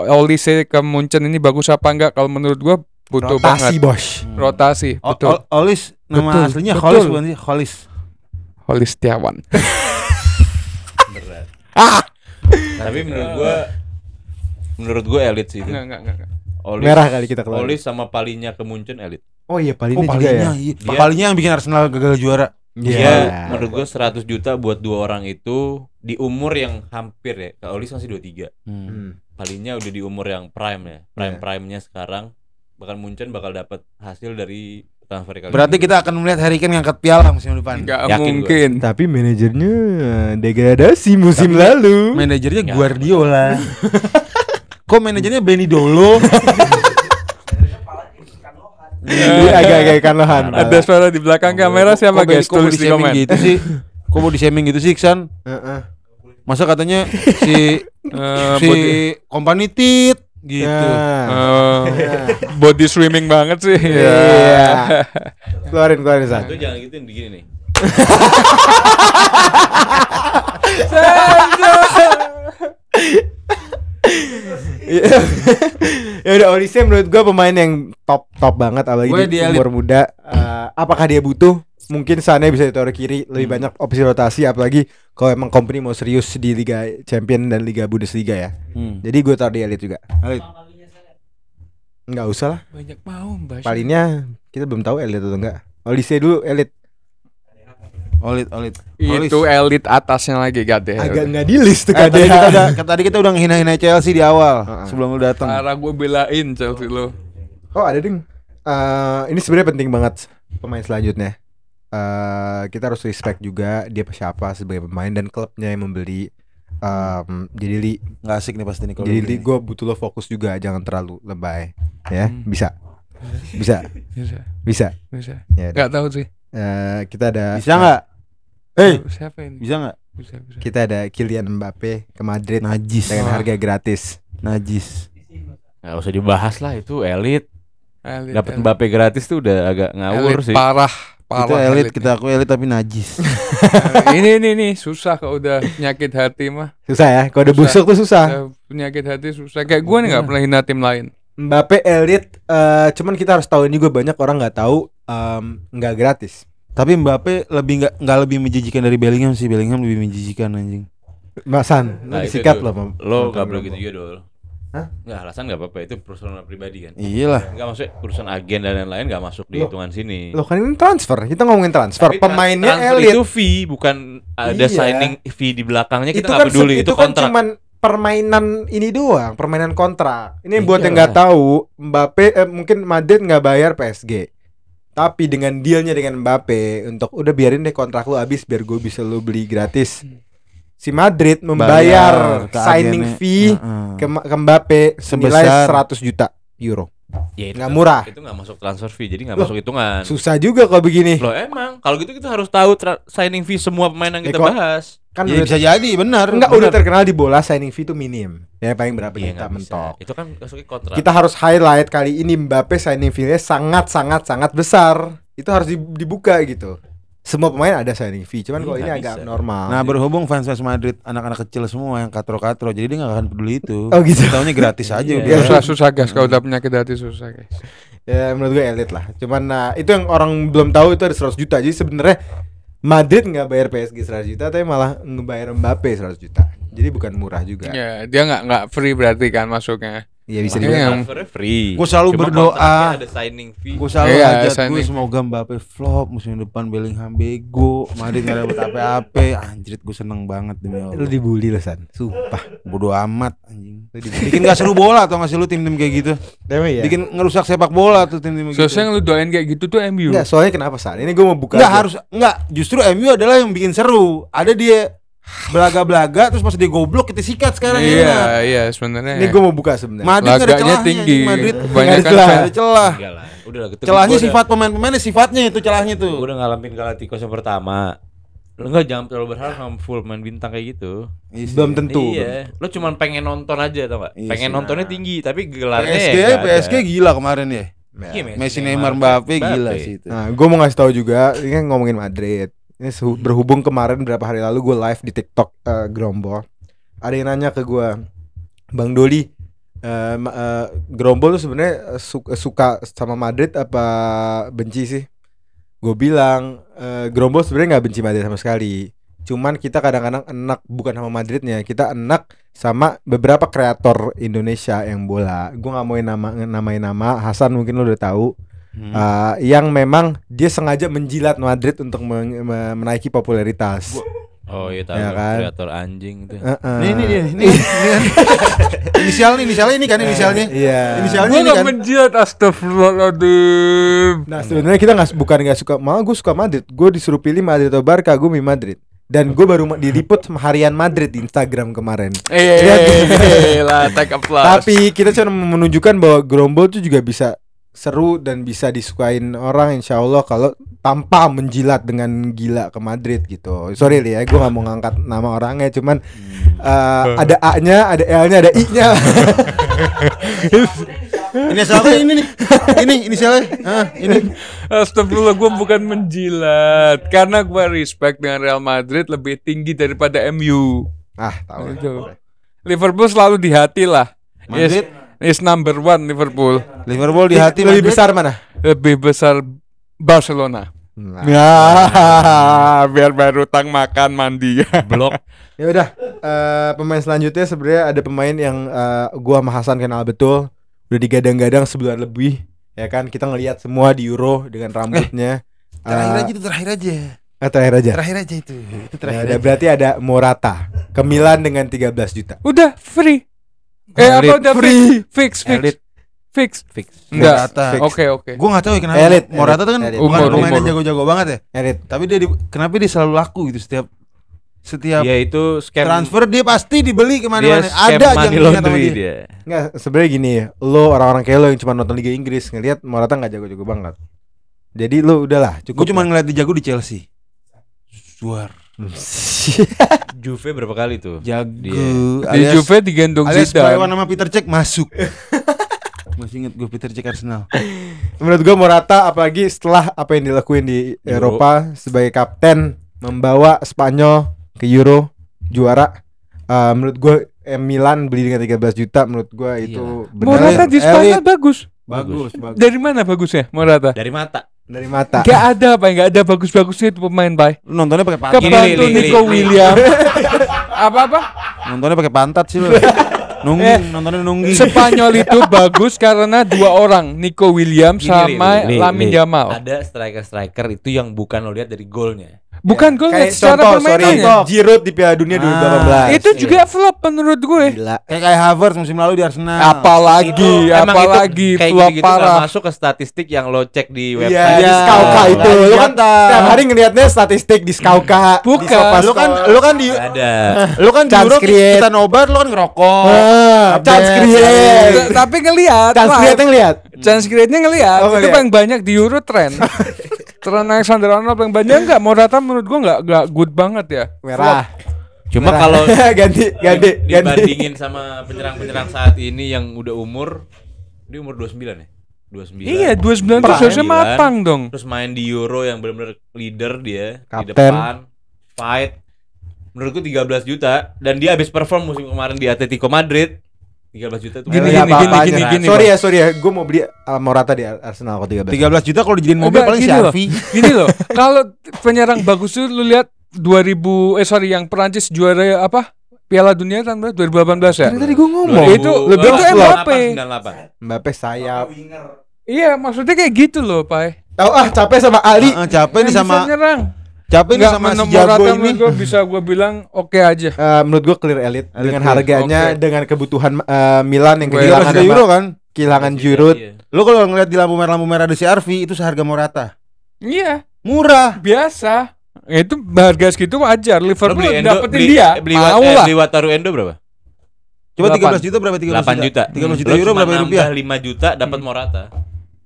[SPEAKER 1] Olise ke Munchen ini bagus apa enggak? Kalau menurut gua butuh
[SPEAKER 2] Rotasi,
[SPEAKER 1] banget.
[SPEAKER 2] Bos.
[SPEAKER 1] Rotasi. Betul.
[SPEAKER 3] Olis nama
[SPEAKER 1] Betul,
[SPEAKER 3] aslinya
[SPEAKER 1] betul.
[SPEAKER 3] Holis bukan sih? Holis.
[SPEAKER 1] Olise Setiawan.
[SPEAKER 4] Berat. Tapi menurut gua elit sih itu.
[SPEAKER 1] Enggak.
[SPEAKER 4] Olise,
[SPEAKER 2] Merah kali kita keluar.
[SPEAKER 4] Olise sama Palinya ke Munchen elit.
[SPEAKER 2] Oh iya, paling
[SPEAKER 3] Oh,
[SPEAKER 2] juga
[SPEAKER 3] Palinya,
[SPEAKER 2] ya.
[SPEAKER 3] iya.
[SPEAKER 4] Dia-
[SPEAKER 3] Palinya yang bikin Arsenal gagal juara.
[SPEAKER 4] Dia menurut gua 100 juta buat dua orang itu di umur yang hampir ya. Kalau Olise masih 23. Palinya udah di umur yang prime ya. Prime-nya sekarang bakal Munchen bakal dapat hasil dari transfer kali
[SPEAKER 3] Berarti
[SPEAKER 4] ini.
[SPEAKER 3] kita akan melihat Harry Kane ngangkat piala musim depan.
[SPEAKER 1] Enggak
[SPEAKER 4] Yakin
[SPEAKER 1] mungkin.
[SPEAKER 2] Tapi manajernya degradasi musim lalu.
[SPEAKER 3] Manajernya
[SPEAKER 4] Ya.
[SPEAKER 3] Guardiola. Kok manajernya Benny Dolo?
[SPEAKER 2] Ini agak-agak ikan lohan.
[SPEAKER 1] Ada suara di belakang kamera siapa guys?
[SPEAKER 3] Kok
[SPEAKER 1] Tulis
[SPEAKER 3] body
[SPEAKER 1] di
[SPEAKER 3] shaming
[SPEAKER 1] komen.
[SPEAKER 3] gitu sih? Kok body shaming gitu sih, Iksan? Masa katanya si company tit gitu.
[SPEAKER 1] Body swimming banget sih.
[SPEAKER 2] Iya. Keluarin San.
[SPEAKER 4] Itu jangan gitu yang begini nih.
[SPEAKER 2] Ya udah, Olise menurut gua pemain yang top banget apalagi
[SPEAKER 3] Gue
[SPEAKER 2] di
[SPEAKER 3] di
[SPEAKER 2] umur muda. Apakah dia butuh? Mungkin Sané bisa ditaruh kiri, lebih banyak opsi rotasi apalagi kalau emang company mau serius di Liga Champion dan Liga Bundesliga ya. Jadi gue taruh di elit juga.
[SPEAKER 3] Elit.
[SPEAKER 2] Enggak usah lah.
[SPEAKER 1] Banyak mau Mbak.
[SPEAKER 2] Palingnya kita belum tahu elit atau enggak. Olise dulu elit.
[SPEAKER 3] Olit.
[SPEAKER 1] Itu elit atasnya lagi gak deh.
[SPEAKER 2] Agak enggak di list tuh
[SPEAKER 3] Tadi kita udah ngehina-hina Chelsea di awal sebelum lu datang.
[SPEAKER 1] Parah gue belain Chelsea lo.
[SPEAKER 2] Oh ada ding. Ini sebenarnya penting banget pemain selanjutnya. Kita harus respect juga dia siapa sebagai pemain dan klubnya yang membeli. Jadi Li,
[SPEAKER 3] Nggak asik nih pasti nih kalau
[SPEAKER 2] jadi
[SPEAKER 3] begini.
[SPEAKER 2] Li, gue butuh lo fokus juga, jangan terlalu lebay, ya. Bisa. Ya,
[SPEAKER 1] Gak tahu sih.
[SPEAKER 2] kita ada.
[SPEAKER 3] Bisa nggak? Hei,
[SPEAKER 1] Siapa ini?
[SPEAKER 3] bisa nggak?
[SPEAKER 1] Bisa.
[SPEAKER 2] Kita ada Kylian Mbappe ke Madrid
[SPEAKER 3] Najis.
[SPEAKER 2] dengan harga gratis.
[SPEAKER 3] Najis.
[SPEAKER 4] Nggak usah dibahas lah, itu elit.
[SPEAKER 1] Elit,
[SPEAKER 4] Dapat
[SPEAKER 1] elit.
[SPEAKER 4] Mbappe gratis tuh udah agak ngawur
[SPEAKER 1] Elit,
[SPEAKER 4] sih.
[SPEAKER 1] Parah.
[SPEAKER 3] Itu elit, kita aku elit tapi najis.
[SPEAKER 1] Ini susah kalau udah penyakit hati mah.
[SPEAKER 2] Susah ya, kalau udah busuk tuh susah.
[SPEAKER 1] Penyakit hati susah. Kayak gue nih nggak pernah hina tim lain.
[SPEAKER 2] Mbappe elit, cuman kita harus tahu ini juga banyak orang nggak tahu, nggak gratis.
[SPEAKER 3] Tapi Mbappe nggak lebih menjijikan dari Bellingham sih. Bellingham lebih menjijikan anjing.
[SPEAKER 2] Masan,
[SPEAKER 4] Nah, itu
[SPEAKER 2] disikat
[SPEAKER 4] tuh.
[SPEAKER 2] loh.
[SPEAKER 4] Lo nggak boleh gitu juga dol.
[SPEAKER 2] Hah?
[SPEAKER 4] Nggak, alasan nggak apa-apa, itu personal pribadi kan.
[SPEAKER 3] Iyalah.
[SPEAKER 4] Nggak maksudnya urusan agen dan lain-lain nggak masuk di
[SPEAKER 2] Loh.
[SPEAKER 4] hitungan sini.
[SPEAKER 2] Loh kan ini transfer, kita ngomongin transfer.
[SPEAKER 4] Tapi
[SPEAKER 2] Pemainnya
[SPEAKER 4] transfer
[SPEAKER 2] elit.
[SPEAKER 4] itu fee, bukan ada
[SPEAKER 2] Iya.
[SPEAKER 4] signing fee di belakangnya, kita
[SPEAKER 2] Itu
[SPEAKER 4] nggak
[SPEAKER 2] kan
[SPEAKER 4] peduli, itu
[SPEAKER 2] kan
[SPEAKER 4] kontrak.
[SPEAKER 2] cuman permainan ini doang, permainan kontrak. Ini buat
[SPEAKER 3] Iya
[SPEAKER 2] yang nggak tahu, Mbappe mungkin Madrid nggak bayar PSG. Tapi dengan dealnya dengan Mbappe untuk udah biarin deh kontrak lu habis biar gue bisa lu beli gratis. si Madrid membayar
[SPEAKER 3] ke
[SPEAKER 2] signing
[SPEAKER 3] agennya.
[SPEAKER 2] fee ke Mbappe senilai
[SPEAKER 3] Sebesar
[SPEAKER 2] 100 juta euro.
[SPEAKER 4] Ya, itu
[SPEAKER 2] Nggak murah.
[SPEAKER 4] Itu nggak masuk transfer fee, jadi nggak
[SPEAKER 2] Loh,
[SPEAKER 4] masuk hitungan.
[SPEAKER 2] Susah juga kalau begini.
[SPEAKER 4] Loh emang, kalau gitu kita harus tahu signing fee semua pemain yang kita
[SPEAKER 2] kok-
[SPEAKER 4] bahas.
[SPEAKER 2] Kan
[SPEAKER 3] Ya,
[SPEAKER 2] udah,
[SPEAKER 3] bisa jadi benar.
[SPEAKER 2] enggak udah terkenal di bola signing fee itu minim. Ya paling berapa
[SPEAKER 4] Iya,
[SPEAKER 2] juta
[SPEAKER 4] nggak bisa.
[SPEAKER 2] mentok.
[SPEAKER 4] Itu kan masuknya kontrak.
[SPEAKER 2] Kita harus highlight kali ini Mbappe signing fee-nya sangat besar. Itu harus dibuka gitu. Semua pemain ada signing fee, cuman kalau ini
[SPEAKER 4] nggak
[SPEAKER 2] agak
[SPEAKER 4] bisa.
[SPEAKER 2] normal.
[SPEAKER 3] Nah, berhubung fans Madrid anak-anak kecil semua yang katro-katro, jadi dia nggak akan peduli itu.
[SPEAKER 2] Oh, gitu.
[SPEAKER 3] Taunya gratis aja
[SPEAKER 4] Iya.
[SPEAKER 3] udah.
[SPEAKER 1] Susah guys, kalau udah penyakit hati susah guys.
[SPEAKER 2] Ya menurut gue elit lah. Cuman itu yang orang belum tahu itu ada 100 juta. Jadi sebenarnya Madrid nggak bayar PSG 100 juta, tapi malah ngebayar Mbappe 100 juta. Jadi bukan murah juga.
[SPEAKER 1] Ya, dia nggak free berarti kan masuknya.
[SPEAKER 2] Iya bisa
[SPEAKER 1] Makanya
[SPEAKER 2] dibilang.
[SPEAKER 1] yang-
[SPEAKER 4] Transfernya free.
[SPEAKER 3] Gua selalu
[SPEAKER 4] Cuma
[SPEAKER 3] berdoa.
[SPEAKER 4] kontraknya ada signing fee.
[SPEAKER 3] Gue selalu
[SPEAKER 1] Iya,
[SPEAKER 3] hajat gue
[SPEAKER 1] signing.
[SPEAKER 3] semoga Mbappe flop musim depan, Bellingham bego, Madrid nggak dapet apa-apa. Anjrit, gue seneng banget demi
[SPEAKER 2] Lu
[SPEAKER 3] Allah.
[SPEAKER 2] dibully loh San. Sumpah.
[SPEAKER 3] Bodoh amat anjing. Bikin gak seru bola atau ngasih lu tim-tim kayak gitu.
[SPEAKER 2] Tapi ya.
[SPEAKER 3] Bikin ngerusak sepak bola tuh tim-tim gitu.
[SPEAKER 1] Sosnya yang lu doain kayak gitu tuh MU.
[SPEAKER 2] Enggak, soalnya kenapa San? Ini gue mau buka.
[SPEAKER 3] Enggak
[SPEAKER 2] aja.
[SPEAKER 3] harus, enggak, justru MU adalah yang bikin seru. Ada dia belaga-belaga terus pas dia goblok kita sikat sekarang enak.
[SPEAKER 1] Iya sebenarnya.
[SPEAKER 2] Ini gue mau buka sebenarnya.
[SPEAKER 3] Madrid nggak ada
[SPEAKER 1] Laganya
[SPEAKER 3] celahnya
[SPEAKER 1] tinggi.
[SPEAKER 3] anjing, Madrid
[SPEAKER 1] Kebanyakan
[SPEAKER 3] nggak ada celah.
[SPEAKER 1] fan.
[SPEAKER 3] Ada celah.
[SPEAKER 4] Enggak lah. Udah lah gitu.
[SPEAKER 3] Celahnya sifat pemain-pemainnya, sifatnya itu celahnya
[SPEAKER 4] Gue
[SPEAKER 3] tuh.
[SPEAKER 4] udah ngalamin Galacticos yang pertama. Lu enggak jangan terlalu berharap sama full main bintang kayak gitu.
[SPEAKER 2] Belum tentu.
[SPEAKER 4] Iya. Lu cuma pengen nonton aja tau gak?
[SPEAKER 3] Iya
[SPEAKER 4] Pengen
[SPEAKER 3] sih.
[SPEAKER 4] nontonnya tinggi tapi gelarnya
[SPEAKER 3] PSG,
[SPEAKER 4] ya nggak
[SPEAKER 3] PSG
[SPEAKER 4] ada.
[SPEAKER 3] gila kemarin ya.
[SPEAKER 4] Iya,
[SPEAKER 3] Messi, Neymar, Mbappe gila sih itu.
[SPEAKER 2] Nah, gue mau ngasih tahu juga, ini kan ngomongin Madrid. Ini berhubung kemarin berapa hari lalu gue live di TikTok Grombol. Ada yang nanya ke gue, Bang Doli, Grombol tuh sebenarnya suka sama Madrid apa benci sih? Gue bilang Grombol sebenarnya nggak benci Madrid sama sekali. Cuman kita kadang-kadang enak bukan sama Madridnya, kita enak sama beberapa kreator Indonesia yang bola. Gue nggak mau namain nama. Hasan mungkin lo udah tahu. Yang memang dia sengaja menjilat Madrid untuk menaiki popularitas.
[SPEAKER 4] Oh iya tahu
[SPEAKER 2] Ya kan?
[SPEAKER 4] kreator anjing itu.
[SPEAKER 3] Ini dia, ini kan. Inisialnya ini kan inisialnya.
[SPEAKER 2] Iya.
[SPEAKER 3] Inisialnya
[SPEAKER 1] Gue
[SPEAKER 3] ini
[SPEAKER 1] gak
[SPEAKER 3] kan.
[SPEAKER 1] menjilat, astagfirullahaladzim.
[SPEAKER 2] Nah sebenarnya kita bukan nggak suka, malah gue suka Madrid. Gue disuruh pilih Madrid atau Barca, gue milih Madrid. Dan gue baru diliput sama harian Madrid di Instagram kemarin.
[SPEAKER 1] Lah, take applause.
[SPEAKER 2] Tapi kita cuma menunjukkan bahwa Grombol tuh juga bisa seru dan bisa disukain orang, insya Allah kalau tanpa menjilat dengan gila ke Madrid gitu. Sorry Li ya, gue gak mau ngangkat nama orangnya, cuman ada A-nya, ada L-nya, ada I-nya.
[SPEAKER 3] Inisialnya ini nih. Ini inisialnya. Ini.
[SPEAKER 1] Astagfirullah, gue bukan menjilat. Karena gue respect dengan Real Madrid lebih tinggi daripada MU.
[SPEAKER 2] Tahu.
[SPEAKER 1] Itu. Liverpool selalu di hati lah.
[SPEAKER 3] Madrid
[SPEAKER 1] is number one Liverpool.
[SPEAKER 3] Liverpool di hati
[SPEAKER 2] lebih
[SPEAKER 3] Madrid.
[SPEAKER 2] besar mana?
[SPEAKER 1] Lebih besar Barcelona.
[SPEAKER 2] Nah.
[SPEAKER 1] Ya, biar bayar utang makan mandi.
[SPEAKER 4] Blok.
[SPEAKER 2] Ya udah, pemain selanjutnya sebenarnya ada pemain yang gua sama Hasan kenal betul, udah digadang-gadang sebulan lebih, ya kan? Kita ngelihat semua di Euro dengan rambutnya.
[SPEAKER 3] Terakhir aja itu, terakhir aja.
[SPEAKER 2] Terakhir aja.
[SPEAKER 3] Terakhir aja itu. Itu
[SPEAKER 2] Ya,
[SPEAKER 3] terakhir.
[SPEAKER 2] ada, berarti ada Morata ke Milan dengan 13 juta.
[SPEAKER 1] Udah free.
[SPEAKER 4] Elit.
[SPEAKER 1] Apa udah
[SPEAKER 2] Free.
[SPEAKER 1] Fix.
[SPEAKER 4] Elit.
[SPEAKER 1] Fix.
[SPEAKER 2] Morata.
[SPEAKER 1] Enggak.
[SPEAKER 3] Fix.
[SPEAKER 1] Oke.
[SPEAKER 3] Gue gak tahu ya kenapa
[SPEAKER 2] Elit,
[SPEAKER 3] Morata tuh kan
[SPEAKER 2] elit.
[SPEAKER 3] bukan
[SPEAKER 1] Umur,
[SPEAKER 3] pemain yang
[SPEAKER 1] umur.
[SPEAKER 3] jago-jago banget ya.
[SPEAKER 2] Elit.
[SPEAKER 3] Tapi dia kenapa dia selalu laku gitu setiap
[SPEAKER 4] Ya itu scam
[SPEAKER 3] transfer dia pasti dibeli
[SPEAKER 4] dia
[SPEAKER 3] kemana-mana.
[SPEAKER 4] scam
[SPEAKER 3] Ada aja
[SPEAKER 4] money
[SPEAKER 3] yang minat sama
[SPEAKER 4] laundry
[SPEAKER 3] dia.
[SPEAKER 4] dia.
[SPEAKER 2] Enggak, sebenarnya gini, lo orang-orang kayak lo yang cuma nonton Liga Inggris ngelihat Morata nggak jago-jago banget. Jadi lo udahlah,
[SPEAKER 3] Gue
[SPEAKER 2] cukup.
[SPEAKER 3] cuma ngeliat dia jago di Chelsea. Suar.
[SPEAKER 4] Juve berapa kali tuh?
[SPEAKER 3] Jago.
[SPEAKER 1] Di Juve digendong
[SPEAKER 3] alias
[SPEAKER 1] Zidane.
[SPEAKER 3] Klewan sama Peter Cech masuk. Masih inget gue Peter Cech Arsenal.
[SPEAKER 2] Menurut gue Morata apalagi setelah apa yang dilakuin di
[SPEAKER 4] Euro.
[SPEAKER 2] Eropa sebagai kapten membawa Spanyol ke Euro juara. Menurut gue Milan beli dengan 13 juta menurut gue itu
[SPEAKER 1] Morata
[SPEAKER 2] benar
[SPEAKER 1] di Spanyol bagus.
[SPEAKER 3] Bagus.
[SPEAKER 1] Dari mana bagusnya Morata?
[SPEAKER 4] Dari mata.
[SPEAKER 2] dari mata.
[SPEAKER 1] Gak ada apa, gak ada bagus-bagusnya itu pemain bay.
[SPEAKER 3] Lu nontonnya pakai pantat.
[SPEAKER 1] Kebantu
[SPEAKER 4] Gini,
[SPEAKER 1] Nico
[SPEAKER 4] gini.
[SPEAKER 1] William. Apa?
[SPEAKER 3] Nontonnya pakai pantat sih lu. Nungging, nontonnya nungging.
[SPEAKER 1] Spanyol itu bagus karena dua orang, Nico William
[SPEAKER 4] Gini,
[SPEAKER 1] sama
[SPEAKER 4] Li,
[SPEAKER 1] Lamine Yamal.
[SPEAKER 4] Ada striker-striker itu yang bukan lo lihat dari golnya.
[SPEAKER 1] Bukan gue lihat secara permainannya.
[SPEAKER 2] Giroud di Piala Dunia 2018.
[SPEAKER 1] Itu juga flop menurut gue.
[SPEAKER 2] Gila.
[SPEAKER 3] Kayak Havertz musim lalu di Arsenal.
[SPEAKER 1] Apalagi
[SPEAKER 4] kayak
[SPEAKER 1] flop
[SPEAKER 4] gitu
[SPEAKER 1] parah.
[SPEAKER 4] gak masuk ke statistik yang lo cek di
[SPEAKER 2] Iya,
[SPEAKER 4] website.
[SPEAKER 2] di Skauka itu. Lu kan tiap hari ngelihatnya statistik di Skauka.
[SPEAKER 1] Bukan.
[SPEAKER 2] Di Sofascore.
[SPEAKER 3] Lu kan di
[SPEAKER 4] Gak ada.
[SPEAKER 3] lu kan di
[SPEAKER 2] Chance
[SPEAKER 3] Euro
[SPEAKER 2] create.
[SPEAKER 3] kita nobar, lu kan ngerokok.
[SPEAKER 2] Chance create.
[SPEAKER 1] Tapi ngelihat.
[SPEAKER 2] Chance create-nya ngelihat.
[SPEAKER 1] Chance create-nya ngelihat.
[SPEAKER 2] Oh,
[SPEAKER 1] Itu
[SPEAKER 2] ngelihat.
[SPEAKER 1] paling banyak di Euro Trend. Tren Alexander Arnold paling banyak enggak? Morata menurut gua enggak good banget ya.
[SPEAKER 2] Merah.
[SPEAKER 4] Cuma
[SPEAKER 2] Merah.
[SPEAKER 4] kalau
[SPEAKER 2] ganti.
[SPEAKER 4] dibandingin sama penyerang-penyerang saat ini yang udah umur, dia umur 29 ya? 29.
[SPEAKER 1] Iya, 29 itu harusnya matang dong.
[SPEAKER 4] Terus main di Euro yang benar-benar leader dia di
[SPEAKER 2] Kapten.
[SPEAKER 4] depan, fight. Menurutku 13 juta dan dia habis perform musim kemarin di Atletico Madrid. 13 juta tuh.
[SPEAKER 1] Gini,
[SPEAKER 2] Gini. Sorry ya, gue mau beli Morata di Arsenal kok 13
[SPEAKER 3] juta kalau dijadiin mobil
[SPEAKER 1] Enggak,
[SPEAKER 3] paling si
[SPEAKER 1] gini loh.
[SPEAKER 3] Arfi.
[SPEAKER 1] Gini loh. Kalau penyerang bagus tuh lu lihat yang Perancis juara apa? Piala Dunia tahun 2018 ya?
[SPEAKER 2] Tadi gue ngomong.
[SPEAKER 1] Itu lebih itu Mbappe.
[SPEAKER 4] 98.
[SPEAKER 2] Mbappe sayap.
[SPEAKER 1] Iya, maksudnya kayak gitu loh, Pai.
[SPEAKER 2] Tahu capek sama Ali.
[SPEAKER 3] Capek nih
[SPEAKER 1] Yang
[SPEAKER 3] sama
[SPEAKER 1] bisa nyerang.
[SPEAKER 3] capek nih sama si jago
[SPEAKER 1] Morata
[SPEAKER 3] ini.
[SPEAKER 1] gue bisa gue bilang oke aja.
[SPEAKER 2] Menurut gue clear elite dengan
[SPEAKER 3] clear.
[SPEAKER 2] harganya,
[SPEAKER 1] Oke.
[SPEAKER 2] dengan kebutuhan Milan yang
[SPEAKER 1] Gue
[SPEAKER 2] kehilangan
[SPEAKER 3] 13 euro
[SPEAKER 2] sama-
[SPEAKER 3] kan.
[SPEAKER 2] kehilangan Giroud.
[SPEAKER 4] Iya.
[SPEAKER 3] Lu kalau ngeliat di lampu merah ada si Arfi itu seharga Morata.
[SPEAKER 1] Iya,
[SPEAKER 3] Murah.
[SPEAKER 1] biasa. Itu harga segitu wajar.
[SPEAKER 4] Lo
[SPEAKER 1] Liverpool
[SPEAKER 4] beli Endo,
[SPEAKER 1] dapetin dia. Mau lah.
[SPEAKER 4] beli Wataru Endo berapa?
[SPEAKER 3] Coba
[SPEAKER 1] 8.
[SPEAKER 3] 13 juta berapa 13
[SPEAKER 4] 8 juta.
[SPEAKER 3] 13 juta
[SPEAKER 4] Lo
[SPEAKER 3] euro
[SPEAKER 4] cuma
[SPEAKER 3] berapa rupiah?
[SPEAKER 4] nambah 5 juta dapat Morata.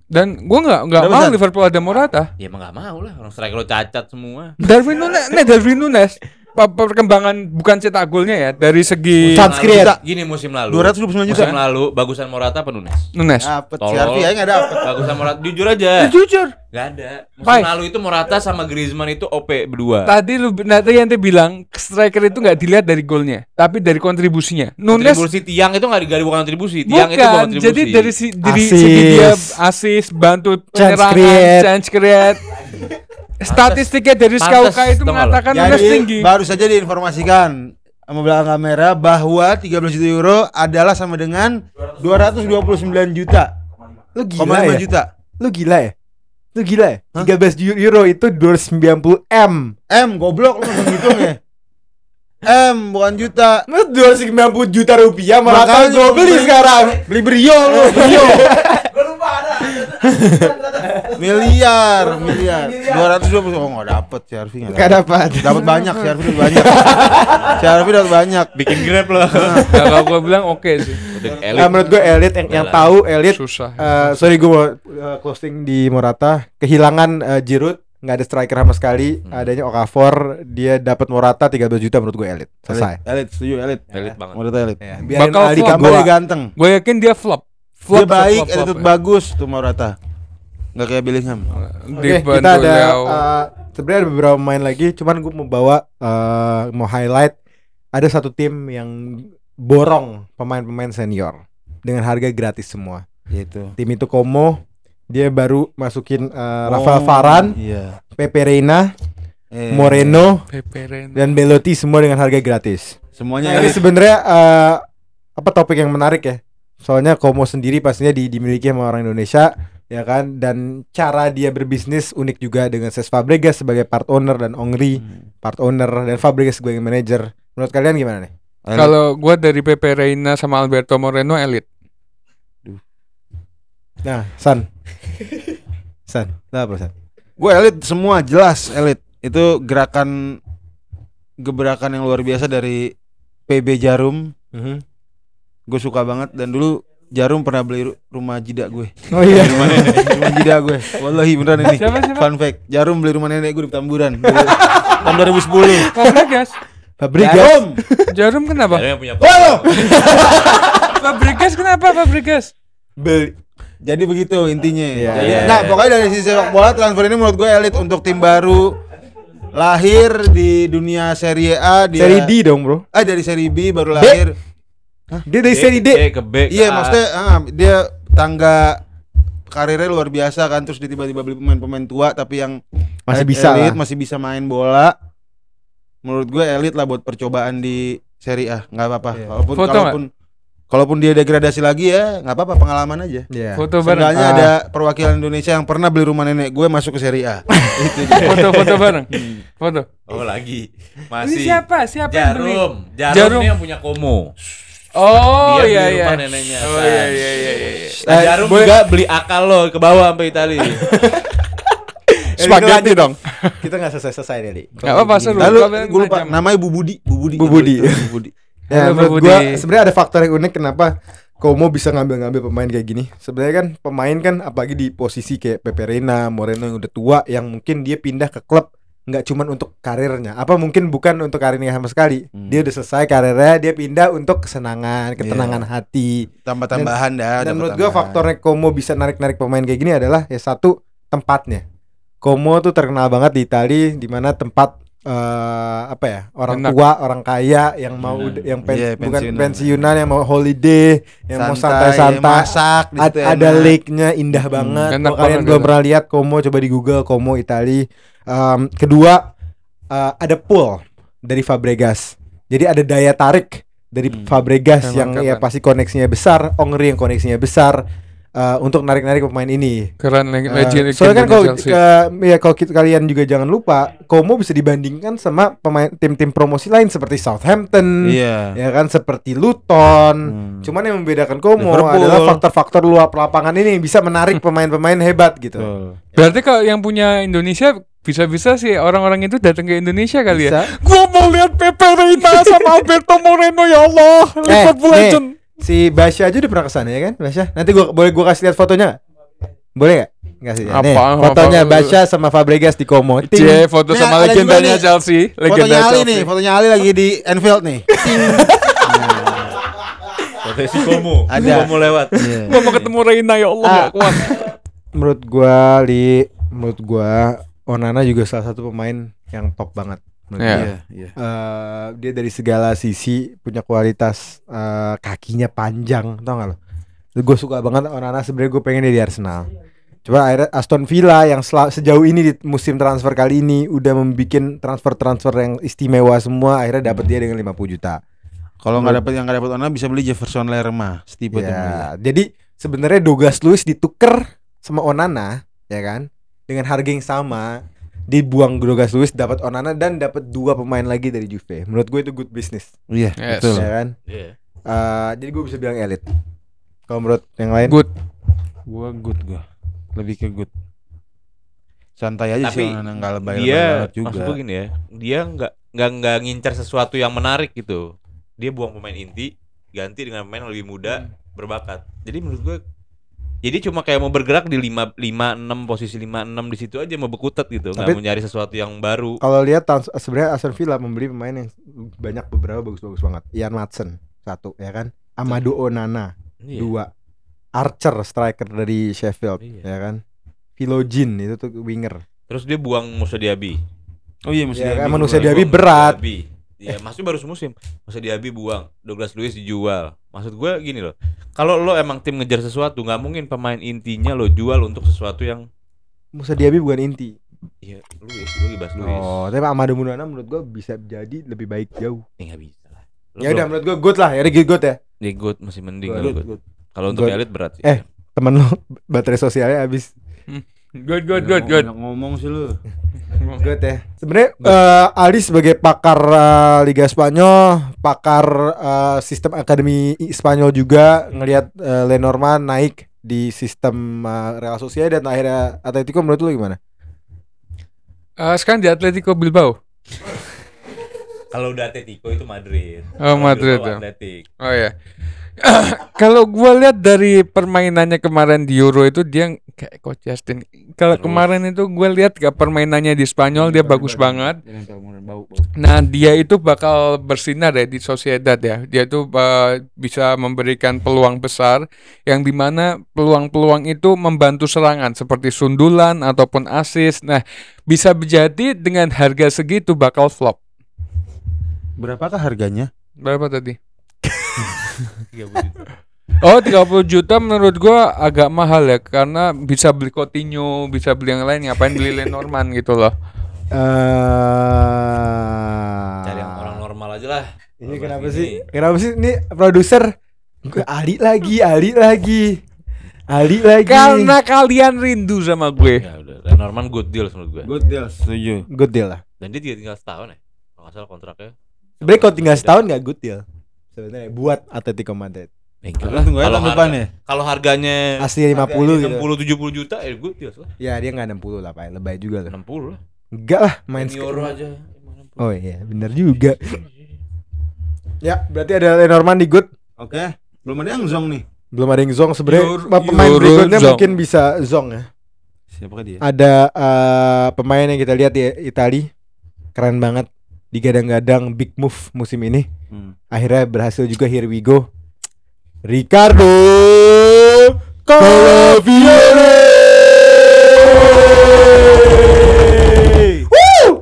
[SPEAKER 1] Dan gue nggak
[SPEAKER 3] Berapa,
[SPEAKER 1] mau
[SPEAKER 3] San?
[SPEAKER 1] Liverpool ada Morata.
[SPEAKER 4] Ya emang gak mau lah, orang striker lo cacat semua.
[SPEAKER 1] Darwin Nunes perkembangan bukan cetak golnya ya dari segi
[SPEAKER 2] Chance
[SPEAKER 4] Musim lalu-
[SPEAKER 2] create.
[SPEAKER 4] Gini musim lalu.
[SPEAKER 3] 229 juta.
[SPEAKER 4] Musim lalu bagusan Morata apa Nunes?
[SPEAKER 1] Nunes.
[SPEAKER 3] Dapet si
[SPEAKER 4] Tolol.
[SPEAKER 3] Arfi aja enggak dapet.
[SPEAKER 4] Bagusan Morata, jujur aja.
[SPEAKER 1] Jujur.
[SPEAKER 4] Gak ada. Musim
[SPEAKER 1] Pai.
[SPEAKER 4] lalu itu Morata sama Griezmann itu OP berdua.
[SPEAKER 1] Tadi yang bilang striker itu nggak dilihat dari golnya, tapi dari kontribusinya. Nunes
[SPEAKER 4] Kontribusi tiang itu gak bukan kontribusi. Tiang itu
[SPEAKER 1] bukan.
[SPEAKER 4] kontribusi.
[SPEAKER 1] Jadi dari
[SPEAKER 2] Assist.
[SPEAKER 1] segi dia assist, bantu
[SPEAKER 2] Chance
[SPEAKER 1] penyerangan,
[SPEAKER 2] create.
[SPEAKER 1] chance create. Statistiknya dari
[SPEAKER 4] Pantes,
[SPEAKER 1] Skauka itu
[SPEAKER 4] tau nggak lo?
[SPEAKER 1] mengatakan Nunes tinggi.
[SPEAKER 3] Jadi baru saja diinformasikan sama belakang kamera bahwa 13 juta euro adalah sama dengan 229 juta.
[SPEAKER 2] Lu gila
[SPEAKER 3] 5
[SPEAKER 2] ya?
[SPEAKER 3] juta.
[SPEAKER 2] Lu gila ya? 13 euro itu 290 M.
[SPEAKER 3] Goblok lu langsung ngitung ya. Bukan juta.
[SPEAKER 2] Mas 290 juta rupiah malah kan
[SPEAKER 3] Makanya
[SPEAKER 2] gue beli sekarang.
[SPEAKER 3] Beli Brio lu, Brio. miliar 220. Oh enggak dapet si Arfi enggak
[SPEAKER 2] Gak dapat.
[SPEAKER 3] dapat banyak si Arfi dapat banyak. Si Arfi dapat banyak.
[SPEAKER 4] bikin grab lo.
[SPEAKER 1] Kalau gue bilang oke sih.
[SPEAKER 2] Menurut gue elite yang tahu elite.
[SPEAKER 1] Susah.
[SPEAKER 2] Sorry gue mau closing di Morata. Kehilangan Giroud, nggak ada striker sama sekali. Adanya Okafor, dia dapat Morata 13 juta menurut gue elite. Selesai.
[SPEAKER 3] Elit, setuju elit.
[SPEAKER 4] Elit banget.
[SPEAKER 3] Morata elit.
[SPEAKER 2] Ya, biarin
[SPEAKER 1] Bakal
[SPEAKER 2] Ali
[SPEAKER 1] flop.
[SPEAKER 3] Gambarnya
[SPEAKER 2] Gamboa.
[SPEAKER 3] ganteng.
[SPEAKER 1] Gue yakin dia flop.
[SPEAKER 3] Dia baik,
[SPEAKER 1] flop,
[SPEAKER 3] attitude
[SPEAKER 1] ya.
[SPEAKER 3] bagus tuh Morata. Enggak kayak Bellingham.
[SPEAKER 2] Oke, kita ada sebenarnya ada beberapa pemain lagi, cuman gue mau bawa mau highlight ada satu tim yang borong pemain-pemain senior dengan harga gratis semua.
[SPEAKER 3] Gitu.
[SPEAKER 2] Tim itu Como, dia baru masukin Rafael Varane,
[SPEAKER 3] Iya.
[SPEAKER 2] Pepe Reina, Moreno
[SPEAKER 1] Peperen.
[SPEAKER 2] dan Belotti semua dengan harga gratis.
[SPEAKER 3] Semuanya
[SPEAKER 2] Ini
[SPEAKER 3] elit.
[SPEAKER 2] sebenarnya apa topik yang menarik ya? Soalnya Como sendiri pastinya dimiliki sama orang Indonesia, ya kan? Dan cara dia berbisnis unik juga dengan Cesc Fabregas sebagai part owner dan Ongri part owner dan Fabregas sebagai manajer. Menurut kalian gimana nih?
[SPEAKER 1] Kalau gue dari Pepe Reina sama Alberto Moreno elit.
[SPEAKER 2] Nah, San, apa San?
[SPEAKER 3] Gue elit semua jelas elit. Itu gebrakan yang luar biasa dari PB Jarum. Gue suka banget dan dulu Jarum pernah beli rumah jida gue.
[SPEAKER 2] Oh iya.
[SPEAKER 3] Rumah jida gue. Wallahi beneran ini.
[SPEAKER 1] Siapa?
[SPEAKER 3] Fun fact. Jarum beli rumah nenek gue di Petamburan. Tahun 2010.
[SPEAKER 1] Fabregas.
[SPEAKER 2] Fabregas.
[SPEAKER 1] Jarum kenapa?
[SPEAKER 4] Ada yang punya
[SPEAKER 1] Fabregas kenapa Fabregas?
[SPEAKER 3] Jadi begitu intinya.
[SPEAKER 2] Iya.
[SPEAKER 3] Nah, pokoknya dari sisi sepak bola transfer ini menurut gue elit untuk tim baru lahir di dunia Serie A dia.
[SPEAKER 2] Seri D dong, Bro.
[SPEAKER 3] Dari Seri B baru lahir.
[SPEAKER 2] Dia dari seri D.
[SPEAKER 4] ke B.
[SPEAKER 3] Iya, maksudnya dia tangga karirnya luar biasa kan, terus dia tiba-tiba beli pemain-pemain tua tapi yang
[SPEAKER 2] Masih bisa
[SPEAKER 3] elit,
[SPEAKER 2] lah.
[SPEAKER 3] masih bisa main bola. Menurut gue elit lah buat percobaan di Serie A, nggak apa-apa.
[SPEAKER 2] Iya.
[SPEAKER 3] Walaupun
[SPEAKER 1] Foto
[SPEAKER 3] kalaupun Kalaupun dia degradasi lagi ya nggak apa-apa, pengalaman aja.
[SPEAKER 2] Iya.
[SPEAKER 1] Foto bareng.
[SPEAKER 3] Seenggaknya ada perwakilan Indonesia yang pernah beli rumah nenek gue masuk ke Serie A. Itu dia.
[SPEAKER 1] Foto bareng. Foto.
[SPEAKER 4] Oh lagi.
[SPEAKER 1] Ini
[SPEAKER 4] Masih.
[SPEAKER 1] siapa? Siapa yang beli?
[SPEAKER 4] Jarum ini yang punya Komo.
[SPEAKER 1] Oh
[SPEAKER 4] Dia beli
[SPEAKER 1] iya
[SPEAKER 4] rumah
[SPEAKER 1] iya.
[SPEAKER 4] neneknya.
[SPEAKER 1] Oh
[SPEAKER 4] San.
[SPEAKER 1] iya.
[SPEAKER 4] Nah, Jarum juga beli akal lo ke bawah sampai Itali.
[SPEAKER 1] Spaghetti dong.
[SPEAKER 2] Kita nggak selesai deh.
[SPEAKER 1] Enggak apa-apa seru.
[SPEAKER 3] Lalu
[SPEAKER 1] Kalian
[SPEAKER 3] gue lupa
[SPEAKER 1] macam.
[SPEAKER 3] namanya Bu Budi.
[SPEAKER 2] Bu Budi. Ya,
[SPEAKER 1] Halo,
[SPEAKER 2] menurut
[SPEAKER 1] Bu
[SPEAKER 2] gua
[SPEAKER 1] Budi.
[SPEAKER 2] sebenarnya ada faktor yang unik kenapa Como bisa ngambil pemain kayak gini. Sebenarnya kan pemain kan apalagi di posisi kayak Pepe Reina, Moreno yang udah tua, yang mungkin dia pindah ke klub nggak cuman untuk karirnya, apa mungkin bukan untuk karirnya sama sekali. Dia udah selesai karirnya, dia pindah untuk kesenangan, ketenangan hati.
[SPEAKER 3] Tambah-tambahan dah.
[SPEAKER 2] Dan
[SPEAKER 3] dapat
[SPEAKER 2] menurut gua
[SPEAKER 3] tambahan.
[SPEAKER 2] faktornya Como bisa narik pemain kayak gini adalah ya satu, tempatnya. Como tuh terkenal banget di Itali, di mana tempat apa ya, orang
[SPEAKER 1] Enak.
[SPEAKER 2] tua, orang kaya yang mau yang
[SPEAKER 3] Iya,
[SPEAKER 2] bukan
[SPEAKER 3] pensiunan.
[SPEAKER 2] pensiunan, yang mau holiday, yang mau santai-santai,
[SPEAKER 3] masak di situ
[SPEAKER 2] ada
[SPEAKER 3] enak.
[SPEAKER 2] lake-nya indah banget.
[SPEAKER 1] Enak
[SPEAKER 2] Kalau kalian
[SPEAKER 1] banget,
[SPEAKER 2] belum
[SPEAKER 1] enak.
[SPEAKER 2] pernah lihat Como, coba di Google Como Itali. Kedua, ada pool dari Fabregas. Jadi ada daya tarik dari Fabregas yang
[SPEAKER 1] Emang
[SPEAKER 2] ya
[SPEAKER 1] keren.
[SPEAKER 2] pasti koneksinya besar, Ongri yang koneksinya besar. Untuk narik pemain ini.
[SPEAKER 1] Keren legend.
[SPEAKER 2] Soalnya kan kalau kalian juga jangan lupa, Como bisa dibandingkan sama pemain tim-tim promosi lain seperti Southampton,
[SPEAKER 3] Iya.
[SPEAKER 2] ya kan, seperti Luton. Cuman yang membedakan Como
[SPEAKER 3] Liverpool.
[SPEAKER 2] adalah faktor-faktor luar lapangan ini yang bisa menarik pemain-pemain hebat gitu.
[SPEAKER 3] Betul.
[SPEAKER 1] Berarti kalau yang punya Indonesia bisa-bisa sih orang-orang itu datang ke Indonesia kali
[SPEAKER 2] Bisa.
[SPEAKER 1] ya. Gua mau lihat Pepe Reina sama Alberto Moreno, ya Allah. Liverpool
[SPEAKER 2] nih,
[SPEAKER 1] legend.
[SPEAKER 2] si Basya aja udah pernah kesana ya kan, Basya? Nanti boleh gua kasih lihat fotonya nggak? Boleh nggak? Nggak sih. Nih,
[SPEAKER 1] Apa?
[SPEAKER 2] fotonya
[SPEAKER 1] Apa?
[SPEAKER 2] Basya sama Fabregas di Como. Ting.
[SPEAKER 1] Cie, foto
[SPEAKER 3] Nih,
[SPEAKER 1] sama
[SPEAKER 3] ada juga
[SPEAKER 1] legendanya
[SPEAKER 3] nih.
[SPEAKER 1] Chelsea.
[SPEAKER 3] Fotonya
[SPEAKER 1] Legenda
[SPEAKER 3] Ali
[SPEAKER 1] Chelsea.
[SPEAKER 3] nih, fotonya Ali lagi di Anfield nih.
[SPEAKER 4] Potensi Komo.
[SPEAKER 3] Ada.
[SPEAKER 4] Komo lewat.
[SPEAKER 1] Gua mau ketemu Reina, ya Allah, nggak kuat.
[SPEAKER 2] Menurut gua Onana juga salah satu pemain yang top banget. Menurut
[SPEAKER 1] Iya.
[SPEAKER 2] gua.
[SPEAKER 3] Iya.
[SPEAKER 2] Dia dari segala sisi punya kualitas, kakinya panjang, tau gak lo? Gue suka banget Onana, sebenarnya gue pengen dia di Arsenal. Coba akhirnya Aston Villa yang sejauh ini di musim transfer kali ini udah membuat transfer yang istimewa semua, akhirnya dapat dia dengan 50 juta.
[SPEAKER 3] Kalau nggak dapat Onana bisa beli Jefferson Lerma, Stipe tuh beli.
[SPEAKER 2] Ya, jadi sebenarnya Douglas Luiz dituker sama Onana, ya kan? Dengan harga yang sama, dibuang Douglas Luiz, dapat Onana dan dapat 2 pemain lagi dari Juve. Menurut gue itu good business,
[SPEAKER 3] Iya,
[SPEAKER 1] Yes.
[SPEAKER 3] betul.
[SPEAKER 2] ya kan?
[SPEAKER 4] Iya.
[SPEAKER 2] Jadi gue bisa bilang elit. Kalau menurut yang lain,
[SPEAKER 1] Good.
[SPEAKER 3] Gua lebih ke good. Santai aja
[SPEAKER 4] Tapi
[SPEAKER 3] sih Onana, nggak lebay
[SPEAKER 4] dia
[SPEAKER 3] banget juga.
[SPEAKER 4] maksud gue gini ya, dia nggak ngincar sesuatu yang menarik gitu. Dia buang pemain inti, ganti dengan pemain yang lebih muda, berbakat. Jadi menurut gue, jadi cuma kayak mau bergerak di 5-6 posisi 5-6 di situ aja, mau berkutat gitu, nggak
[SPEAKER 2] Tapi-
[SPEAKER 4] mau nyari sesuatu yang baru.
[SPEAKER 2] kalau lihat sebenarnya Aston Villa membeli pemain yang banyak, beberapa bagus-bagus banget. Ian Maatsen 1, ya kan? Amadou Onana
[SPEAKER 4] Iya.
[SPEAKER 2] 2, Archer striker dari Sheffield,
[SPEAKER 4] Iya.
[SPEAKER 2] ya kan? Philogene itu tuh winger.
[SPEAKER 4] Terus dia buang Musa Diaby.
[SPEAKER 3] Oh iya, mesti
[SPEAKER 2] Ya
[SPEAKER 3] Diaby
[SPEAKER 2] kan,
[SPEAKER 3] keluar.
[SPEAKER 2] manusia
[SPEAKER 3] Iya.
[SPEAKER 2] Diaby
[SPEAKER 4] Buang
[SPEAKER 2] berat.
[SPEAKER 4] Diaby. Ya maksudnya baru semusim. Musa Diaby buang, Douglas Luiz dijual. Maksud gue gini loh, kalau lo emang tim ngejar sesuatu, nggak mungkin pemain intinya lo jual untuk sesuatu yang
[SPEAKER 2] Musa Diaby bukan inti.
[SPEAKER 4] ya Luiz, gue bahas Luiz.
[SPEAKER 2] Oh, tapi Amadou Onana menurut gua bisa jadi lebih baik jauh.
[SPEAKER 4] Nggak bisa lah. Lo
[SPEAKER 2] Ya udah,
[SPEAKER 4] belum-
[SPEAKER 2] menurut gua good lah, ya good ya.
[SPEAKER 4] Ya good, masih mending
[SPEAKER 2] Good,
[SPEAKER 4] kalau
[SPEAKER 3] Good,
[SPEAKER 4] good.
[SPEAKER 3] good.
[SPEAKER 4] Kalau untuk
[SPEAKER 2] Good.
[SPEAKER 4] elit berat sih.
[SPEAKER 2] Temen lo baterai sosialnya habis.
[SPEAKER 1] Good.
[SPEAKER 3] Banyak ngomong sih lu.
[SPEAKER 2] Good ya. Sebenarnya Ali sebagai pakar Liga Spanyol, pakar sistem akademi Spanyol juga ngelihat Lenormand naik di sistem Real Sociedad dan akhirnya Atletico, menurut lu gimana?
[SPEAKER 1] Sekarang di Atletico Bilbao.
[SPEAKER 4] Kalau udah Atletico itu Madrid.
[SPEAKER 1] Oh,
[SPEAKER 4] Kalau
[SPEAKER 1] Madrid,
[SPEAKER 4] Bilbao
[SPEAKER 1] ya.
[SPEAKER 4] Atletik.
[SPEAKER 1] Oh ya. Kalau gua lihat dari permainannya kemarin di Euro itu dia kayak Coach Justin. Kalau
[SPEAKER 4] Terus.
[SPEAKER 1] kemarin itu gua lihat gak permainannya di Spanyol dia bagus banget. Nah, dia itu bakal bersinar ya di Sociedad ya. Dia itu bisa memberikan peluang besar yang dimana peluang-peluang itu membantu serangan seperti sundulan ataupun assist. Nah, bisa jadi dengan harga segitu bakal flop.
[SPEAKER 3] Berapakah harganya?
[SPEAKER 1] Berapa tadi? Oh, 30 juta menurut gua agak mahal ya, karena bisa beli Coutinho, bisa beli yang lain, ngapain beli Lenormand gitu loh.
[SPEAKER 4] Cari yang orang normal aja lah.
[SPEAKER 2] Ini
[SPEAKER 4] Kalau
[SPEAKER 2] kenapa
[SPEAKER 4] bahas
[SPEAKER 2] sih?
[SPEAKER 4] gini.
[SPEAKER 2] Kenapa sih ini produser Ali lagi.
[SPEAKER 1] Karena kalian rindu sama gue.
[SPEAKER 4] Ya udah, Lenormand good deal menurut gue.
[SPEAKER 3] Good deal, setuju.
[SPEAKER 2] Good deal lah.
[SPEAKER 4] Dan dia tinggal setahun ya. Kalau nggak salah kontraknya.
[SPEAKER 2] Sebenarnya kalau tinggal setahun nggak good deal. Sebenarnya buat Atletico Madrid.
[SPEAKER 3] Terus tunggu aja tahun depan ya.
[SPEAKER 4] Kalau harganya
[SPEAKER 2] Asli 50 gitu.
[SPEAKER 4] 60-70 juta good deal lah.
[SPEAKER 2] Ya dia nggak 60 lah Pak, lebay juga tuh.
[SPEAKER 4] 60 lah.
[SPEAKER 2] Enggak lah, main
[SPEAKER 4] Euro aja.
[SPEAKER 2] Oh iya, benar juga. Ya, berarti ada Lenormand di good.
[SPEAKER 3] Oke. Belum ada yang Zong nih.
[SPEAKER 2] Belum ada yang Zong sebenarnya. Pemain
[SPEAKER 1] Euro
[SPEAKER 2] berikutnya
[SPEAKER 1] Zong.
[SPEAKER 2] mungkin bisa Zong ya.
[SPEAKER 3] Siapakah dia?
[SPEAKER 2] Ada pemain yang kita lihat di Itali, keren banget, digadang-gadang big move musim ini. Akhirnya berhasil juga. Here we go, Ricardo Calafiori.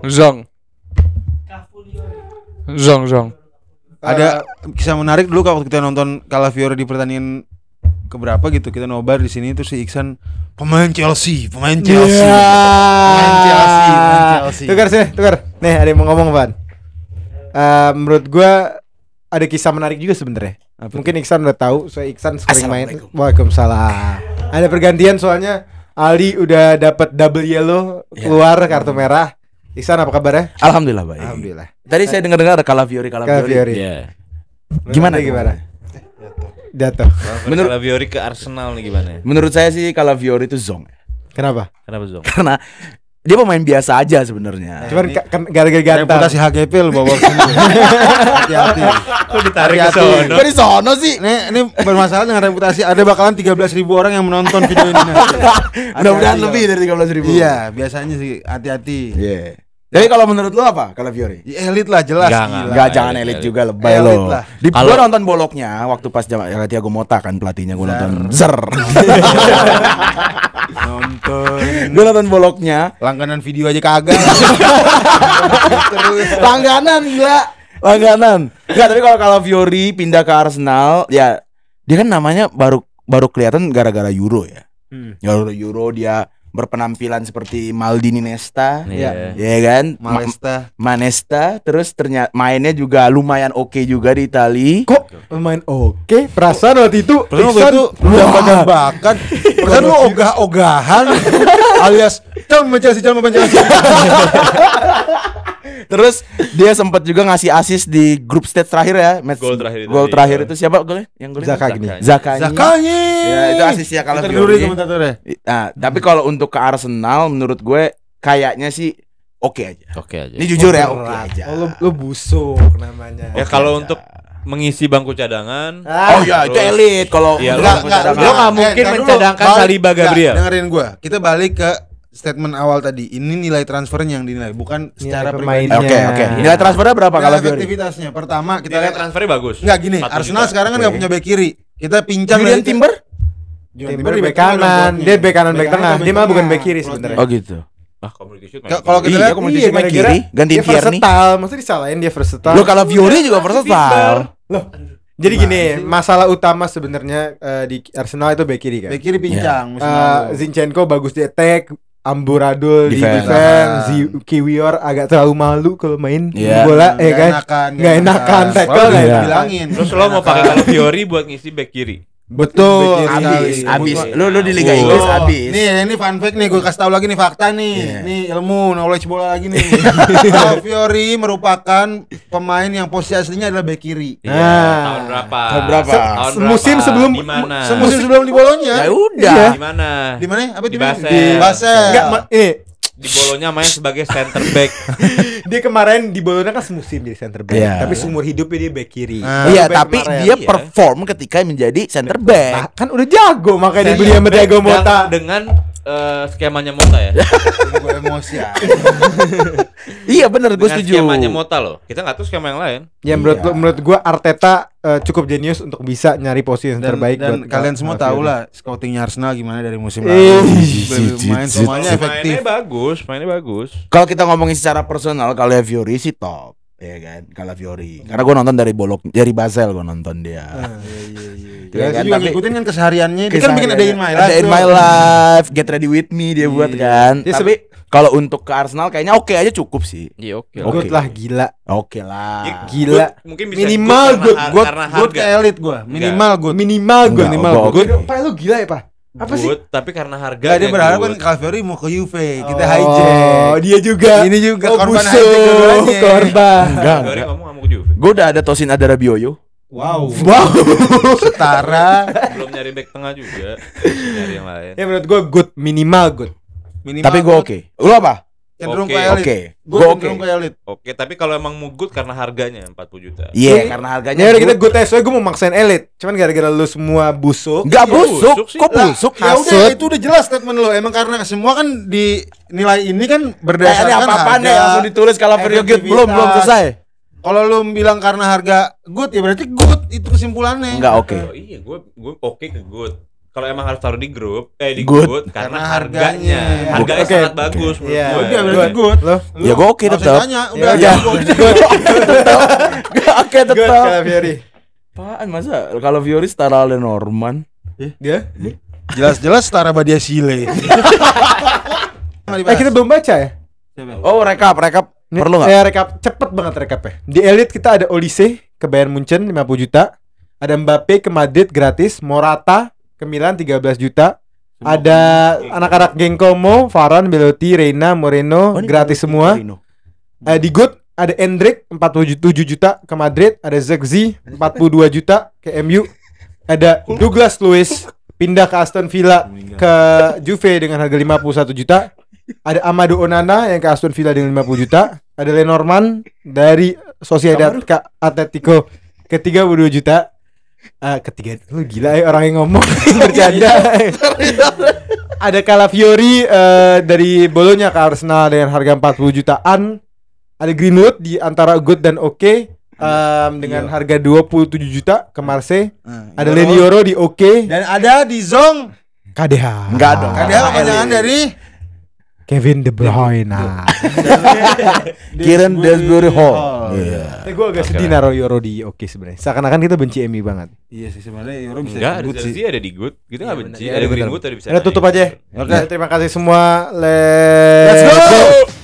[SPEAKER 1] Zong.
[SPEAKER 3] Ada kisah menarik dulu kalau kita nonton Calafiori di pertandingan keberapa gitu, kita nobar di sini terus si Iksan pemain Chelsea. Pemain Chelsea.
[SPEAKER 2] Tukar. Nih ada yang mau ngomong, Van. Menurut gua ada kisah menarik juga sebenarnya. Mungkin Iksan udah tahu, soalnya Iksan sering main. Waalaikumsalam. Ada pergantian soalnya Ali udah dapat double yellow, keluar kartu merah. Iksan apa kabarnya?
[SPEAKER 5] Alhamdulillah baik.
[SPEAKER 2] Alhamdulillah.
[SPEAKER 5] Tadi saya dengar ada Calafiori.
[SPEAKER 4] Iya.
[SPEAKER 2] Gimana? Jatuh.
[SPEAKER 4] Menurut Calafiori ke Arsenal nih gimana?
[SPEAKER 5] Menurut saya sih Calafiori itu Zong.
[SPEAKER 2] Kenapa?
[SPEAKER 4] Kenapa Zong?
[SPEAKER 5] Karena dia pemain biasa aja sebenarnya.
[SPEAKER 2] Cuman gara-gara ganteng.
[SPEAKER 3] Reputasi HGP lu bawa sini. Hati-hati.
[SPEAKER 4] Kok ditarik ke
[SPEAKER 3] Hati-hati.
[SPEAKER 4] sono?
[SPEAKER 5] Kok di sono sih?
[SPEAKER 3] Ini bermasalah dengan reputasi. Ada bakalan 13.000 orang yang menonton video ini nanti.
[SPEAKER 5] Mudah-mudahan
[SPEAKER 3] Hati-hati,
[SPEAKER 5] lebih dari 13.000.
[SPEAKER 3] Iya, biasanya sih hati-hati.
[SPEAKER 5] Iya. Jadi kalau menurut lu apa Calafiori?
[SPEAKER 3] Ya, elit lah jelas.
[SPEAKER 4] Enggak,
[SPEAKER 5] Enggak, jangan elit juga, lebay
[SPEAKER 3] Elit
[SPEAKER 5] lo.
[SPEAKER 3] lah.
[SPEAKER 5] Gua nonton boloknya waktu pas Thiago Motta kan pelatihnya, gua nonton zer. Gua nonton boloknya,
[SPEAKER 3] Langganan video aja kagak.
[SPEAKER 5] langganan gila. Enggak, tapi kalau Calafiori pindah ke Arsenal, ya dia kan namanya baru kelihatan gara-gara Euro ya. Gara-gara Euro dia berpenampilan seperti Maldini Nesta,
[SPEAKER 4] Iya.
[SPEAKER 5] ya kan?
[SPEAKER 3] Manesta.
[SPEAKER 5] Terus ternyata mainnya juga lumayan oke juga di Itali.
[SPEAKER 2] Kok main oke? Perasaan waktu itu
[SPEAKER 3] Perasaan waktu
[SPEAKER 2] Iksan
[SPEAKER 3] itu udah bakat. Perasaan lu ogah-ogahan alias calon Chelsea.
[SPEAKER 5] Terus dia sempat juga ngasih assist di grup stage terakhir ya, match
[SPEAKER 4] Gol terakhir itu.
[SPEAKER 5] itu siapa golnya? Yang golnya?
[SPEAKER 2] Zaka.
[SPEAKER 5] Zakanya. Ya, itu asisnya Calafiori.
[SPEAKER 3] komentatornya.
[SPEAKER 5] Nah, tapi kalau untuk ke Arsenal menurut gue kayaknya sih oke aja.
[SPEAKER 4] Oke aja.
[SPEAKER 5] Ini jujur ya, oke aja.
[SPEAKER 2] Lu busuk namanya.
[SPEAKER 4] Ya kalau untuk mengisi bangku cadangan,
[SPEAKER 5] Oh ya, itu elit kalau
[SPEAKER 4] Iya,
[SPEAKER 5] enggak,
[SPEAKER 4] lo nggak mungkin mencadangkan Saliba Gabriel.
[SPEAKER 3] Dengerin gua. Kita balik ke statement awal tadi. Ini nilai transfernya yang dinilai, bukan secara pribadi.
[SPEAKER 2] pemainnya.
[SPEAKER 5] Oke. Nilai transfernya berapa
[SPEAKER 3] Nilai
[SPEAKER 5] Calafiori?
[SPEAKER 3] efektivitasnya. Pertama kita
[SPEAKER 4] Nilai
[SPEAKER 3] lihat
[SPEAKER 4] transfernya bagus.
[SPEAKER 3] enggak gini.
[SPEAKER 4] 40
[SPEAKER 3] Arsenal
[SPEAKER 4] juta.
[SPEAKER 3] sekarang kan enggak punya bek kiri. Kita pincang
[SPEAKER 5] Julian Timber?
[SPEAKER 2] Timber di bek kanan, dia bek kanan bek tengah. Dia mah bukan bek kiri sebenarnya.
[SPEAKER 5] Oh gitu.
[SPEAKER 4] Ah, community shoot.
[SPEAKER 3] Kalau kita
[SPEAKER 5] Iya,
[SPEAKER 3] lihat
[SPEAKER 5] komunikasi main
[SPEAKER 2] gara-gara
[SPEAKER 5] kiri, gantiin
[SPEAKER 2] dia
[SPEAKER 5] Tierney.
[SPEAKER 2] versatile, maksudnya disalahin dia versatile.
[SPEAKER 5] Lo Calafiori juga versatile.
[SPEAKER 2] Jadi gini, masalah utama sebenarnya di Arsenal itu bek kiri kan.
[SPEAKER 3] bek kiri pincang musim lalu.
[SPEAKER 2] Zinchenko bagus di attack, Amburadul di
[SPEAKER 5] Defense.
[SPEAKER 2] defense, Kiwior agak terlalu malu kalau main
[SPEAKER 5] Iya.
[SPEAKER 2] bola, ya kan?
[SPEAKER 3] Nggak
[SPEAKER 2] enakan, tackle
[SPEAKER 3] Selalu
[SPEAKER 2] nggak enakan.
[SPEAKER 3] dibilangin.
[SPEAKER 4] Terus lo mau pakai Calafiori buat ngisi back kiri.
[SPEAKER 3] Betul.
[SPEAKER 5] Abis. Lu di Liga Inggris abis.
[SPEAKER 3] Nih, ini fun fact nih, gue kasih tahu lagi nih fakta nih.
[SPEAKER 5] Iya.
[SPEAKER 3] Nih ilmu knowledge bola lagi nih. Calafiori merupakan pemain yang posisi aslinya adalah bek kiri.
[SPEAKER 4] Iya,
[SPEAKER 2] Nah.
[SPEAKER 4] tahun berapa?
[SPEAKER 5] Tahun berapa?
[SPEAKER 4] Tahun
[SPEAKER 2] Semusim
[SPEAKER 4] berapa?
[SPEAKER 2] sebelum-
[SPEAKER 4] Di mana?
[SPEAKER 3] Semusim sebelum di Bolonya.
[SPEAKER 5] Ya udah.
[SPEAKER 4] Di mana?
[SPEAKER 3] Di mana? Apa
[SPEAKER 4] Di
[SPEAKER 3] mana?
[SPEAKER 4] Basel.
[SPEAKER 3] Di Basel.
[SPEAKER 2] Enggak, ini
[SPEAKER 4] Di Bolonya main sebagai center back.
[SPEAKER 2] dia kemarin di Bologna kan semusim jadi center back,
[SPEAKER 5] Iya.
[SPEAKER 2] tapi seumur hidupnya dia bek kiri.
[SPEAKER 5] Iya,
[SPEAKER 2] Back
[SPEAKER 5] tapi
[SPEAKER 2] kemarin.
[SPEAKER 5] dia
[SPEAKER 4] Iya.
[SPEAKER 5] perform ketika menjadi center back.
[SPEAKER 2] Nah, kan udah jago makanya dibeli sama Thiago Motta.
[SPEAKER 4] Dengan skemanya Motta ya.
[SPEAKER 3] Gue emosi ya.
[SPEAKER 5] Iya bener, gue
[SPEAKER 4] Dengan
[SPEAKER 5] setuju.
[SPEAKER 4] skemanya Motta loh. Kita nggak tahu skema yang lain.
[SPEAKER 2] Ya menurut gua Arteta cukup jenius untuk bisa nyari posisi yang
[SPEAKER 3] Dan,
[SPEAKER 2] terbaik
[SPEAKER 3] dan
[SPEAKER 2] buat
[SPEAKER 3] kalian semua
[SPEAKER 2] Calafiori.
[SPEAKER 3] tahu lah scoutingnya Arsenal gimana dari musim
[SPEAKER 2] Eh,
[SPEAKER 3] lalu. Main semuanya efektif.
[SPEAKER 4] Mainnya bagus.
[SPEAKER 5] Kalau kita ngomongin secara personal, Calafiori sih top, ya kan? Calafiori. Karena gue nonton dari Basel, gue nonton dia.
[SPEAKER 3] Ya,
[SPEAKER 5] kan?
[SPEAKER 3] juga
[SPEAKER 5] Tapi-
[SPEAKER 3] ngikutin kan kesehariannya. Dia kan bikin ada in my life.
[SPEAKER 5] Ada in
[SPEAKER 3] tuh.
[SPEAKER 5] my life, get ready with me dia buat kan.
[SPEAKER 2] Dia
[SPEAKER 5] Tapi Kalau untuk ke Arsenal kayaknya oke aja cukup sih.
[SPEAKER 4] Iya oke.
[SPEAKER 5] Oke.
[SPEAKER 2] Good lah, gila.
[SPEAKER 5] Oke lah.
[SPEAKER 2] Gila.
[SPEAKER 4] Mungkin bisa
[SPEAKER 2] Minimal good,
[SPEAKER 4] karena
[SPEAKER 3] Good ke
[SPEAKER 4] harga.
[SPEAKER 3] elit gua. Minimal good.
[SPEAKER 2] Minimal good.
[SPEAKER 5] Enggak,
[SPEAKER 2] Minimal
[SPEAKER 5] gua-
[SPEAKER 2] good. Pak lu gila ya, Pak? Apa sih?
[SPEAKER 4] Good, tapi karena harga
[SPEAKER 3] Gak, dia berharap kan Calvary mau ke Juve. Kita hijack.
[SPEAKER 2] Oh, dia juga.
[SPEAKER 3] Ini juga
[SPEAKER 2] Oh,
[SPEAKER 3] korban
[SPEAKER 2] busuk,
[SPEAKER 3] hijack dua-duanya.
[SPEAKER 2] korban.
[SPEAKER 5] Enggak.
[SPEAKER 4] Calvary ngomong mau ke Juve.
[SPEAKER 5] Gue udah ada Tosin ada Rabiot.
[SPEAKER 3] Wow.
[SPEAKER 2] Wow.
[SPEAKER 3] Setara.
[SPEAKER 4] Belum nyari back tengah juga. Nyari yang lain.
[SPEAKER 2] Ya menurut gua good, minimal good.
[SPEAKER 3] Minimal
[SPEAKER 5] Tapi gue
[SPEAKER 3] good.
[SPEAKER 5] oke. Lu apa?
[SPEAKER 3] Cenderung
[SPEAKER 4] Oke.
[SPEAKER 3] ke elit.
[SPEAKER 5] Oke.
[SPEAKER 3] Gue
[SPEAKER 5] Gue oke.
[SPEAKER 3] cenderung ke elit.
[SPEAKER 4] Oke, tapi kalau emang mau good karena harganya 40 juta.
[SPEAKER 5] Iya, karena harganya.
[SPEAKER 2] Ya udah kita good aja, soalnya gue mau maksain elit. Cuman gara-gara lu semua busuk.
[SPEAKER 5] Enggak
[SPEAKER 4] Iya,
[SPEAKER 5] busuk.
[SPEAKER 4] busuk sih.
[SPEAKER 5] Kok busuk?
[SPEAKER 3] Ya udah
[SPEAKER 2] Hasut.
[SPEAKER 3] itu udah jelas statement lo. Emang karena semua kan di nilai ini kan
[SPEAKER 5] Ini
[SPEAKER 3] berdasarkan
[SPEAKER 5] apa-apaan
[SPEAKER 3] harga.
[SPEAKER 5] nih langsung ditulis kalau Vario good belum
[SPEAKER 3] efektivitas.
[SPEAKER 5] selesai.
[SPEAKER 3] Kalau lu bilang karena harga good ya berarti good itu kesimpulannya.
[SPEAKER 5] Enggak oke.
[SPEAKER 4] Oh, iya, gue oke ke good. Kalau emang harus taruh di grup, di
[SPEAKER 5] Good.
[SPEAKER 4] good karena
[SPEAKER 3] Karena
[SPEAKER 4] harganya.
[SPEAKER 3] harganya.
[SPEAKER 4] Harganya
[SPEAKER 2] Oke.
[SPEAKER 4] sangat bagus menurut
[SPEAKER 2] Iya.
[SPEAKER 4] gue.
[SPEAKER 3] Udah berarti good.
[SPEAKER 2] Lo
[SPEAKER 5] Ya gue oke
[SPEAKER 3] Nggak usah
[SPEAKER 5] tetap.
[SPEAKER 3] tanya, udah
[SPEAKER 2] Ya,
[SPEAKER 3] good.
[SPEAKER 5] Oke
[SPEAKER 2] good
[SPEAKER 5] tetap.
[SPEAKER 2] Calvary.
[SPEAKER 5] Apaan masa kalau Fiori setara Lenormand?
[SPEAKER 2] Dia?
[SPEAKER 3] Jelas-jelas setara Badia Sile.
[SPEAKER 2] Kita belum baca ya?
[SPEAKER 5] Oh, rekap.
[SPEAKER 2] Nih,
[SPEAKER 5] Perlu nggak?
[SPEAKER 2] Ya rekap, cepet banget rekapnya. Di Elite kita ada Olise ke Bayern Munchen 50 juta. Ada Mbappe ke Madrid gratis, Morata ke Milan 13 juta. Ada anak-anak geng Como, Varane, Belotti, Reina, Moreno, gratis semua. Di Good ada Endrick 47 juta ke Madrid, ada Zirkzee 42 juta ke MU. Ada Douglas Luiz pindah ke Aston Villa ke Juve dengan harga 51 juta. Ada Amadou Onana yang ke Aston Villa dengan 50 juta. Ada Lenormand dari Sociedad ke Atletico ke 32 juta. Ketiga lu gila ya orang yang ngomong bercanda. Ada Calafiori dari Bologna ke Arsenal dengan harga 40 jutaan. Ada Greenwood di antara good dan oke dengan harga 27 juta ke Marseille. Ada Leny Yoro di oke.
[SPEAKER 3] Dan ada di Zong.
[SPEAKER 2] KDH.
[SPEAKER 5] Enggak dong.
[SPEAKER 3] Ada kepanjangan dari
[SPEAKER 2] Kevin De Bruyne.
[SPEAKER 5] Kieran Desbury Hall. Iya.
[SPEAKER 2] Gue agak sedih naruh Yoro di oke sebenarnya. Seakan-akan kita benci MU banget.
[SPEAKER 3] Iya sih sebenarnya Euro bisa
[SPEAKER 4] Enggak,
[SPEAKER 3] good
[SPEAKER 4] ada
[SPEAKER 3] sih.
[SPEAKER 4] sih ada di good. Kita enggak benci.
[SPEAKER 2] Iya,
[SPEAKER 4] Ada
[SPEAKER 2] bener.
[SPEAKER 4] Greenwood, ada bisa.
[SPEAKER 2] Udah tutup aja.
[SPEAKER 3] Oke.
[SPEAKER 2] Terima kasih semua. Let's
[SPEAKER 3] go.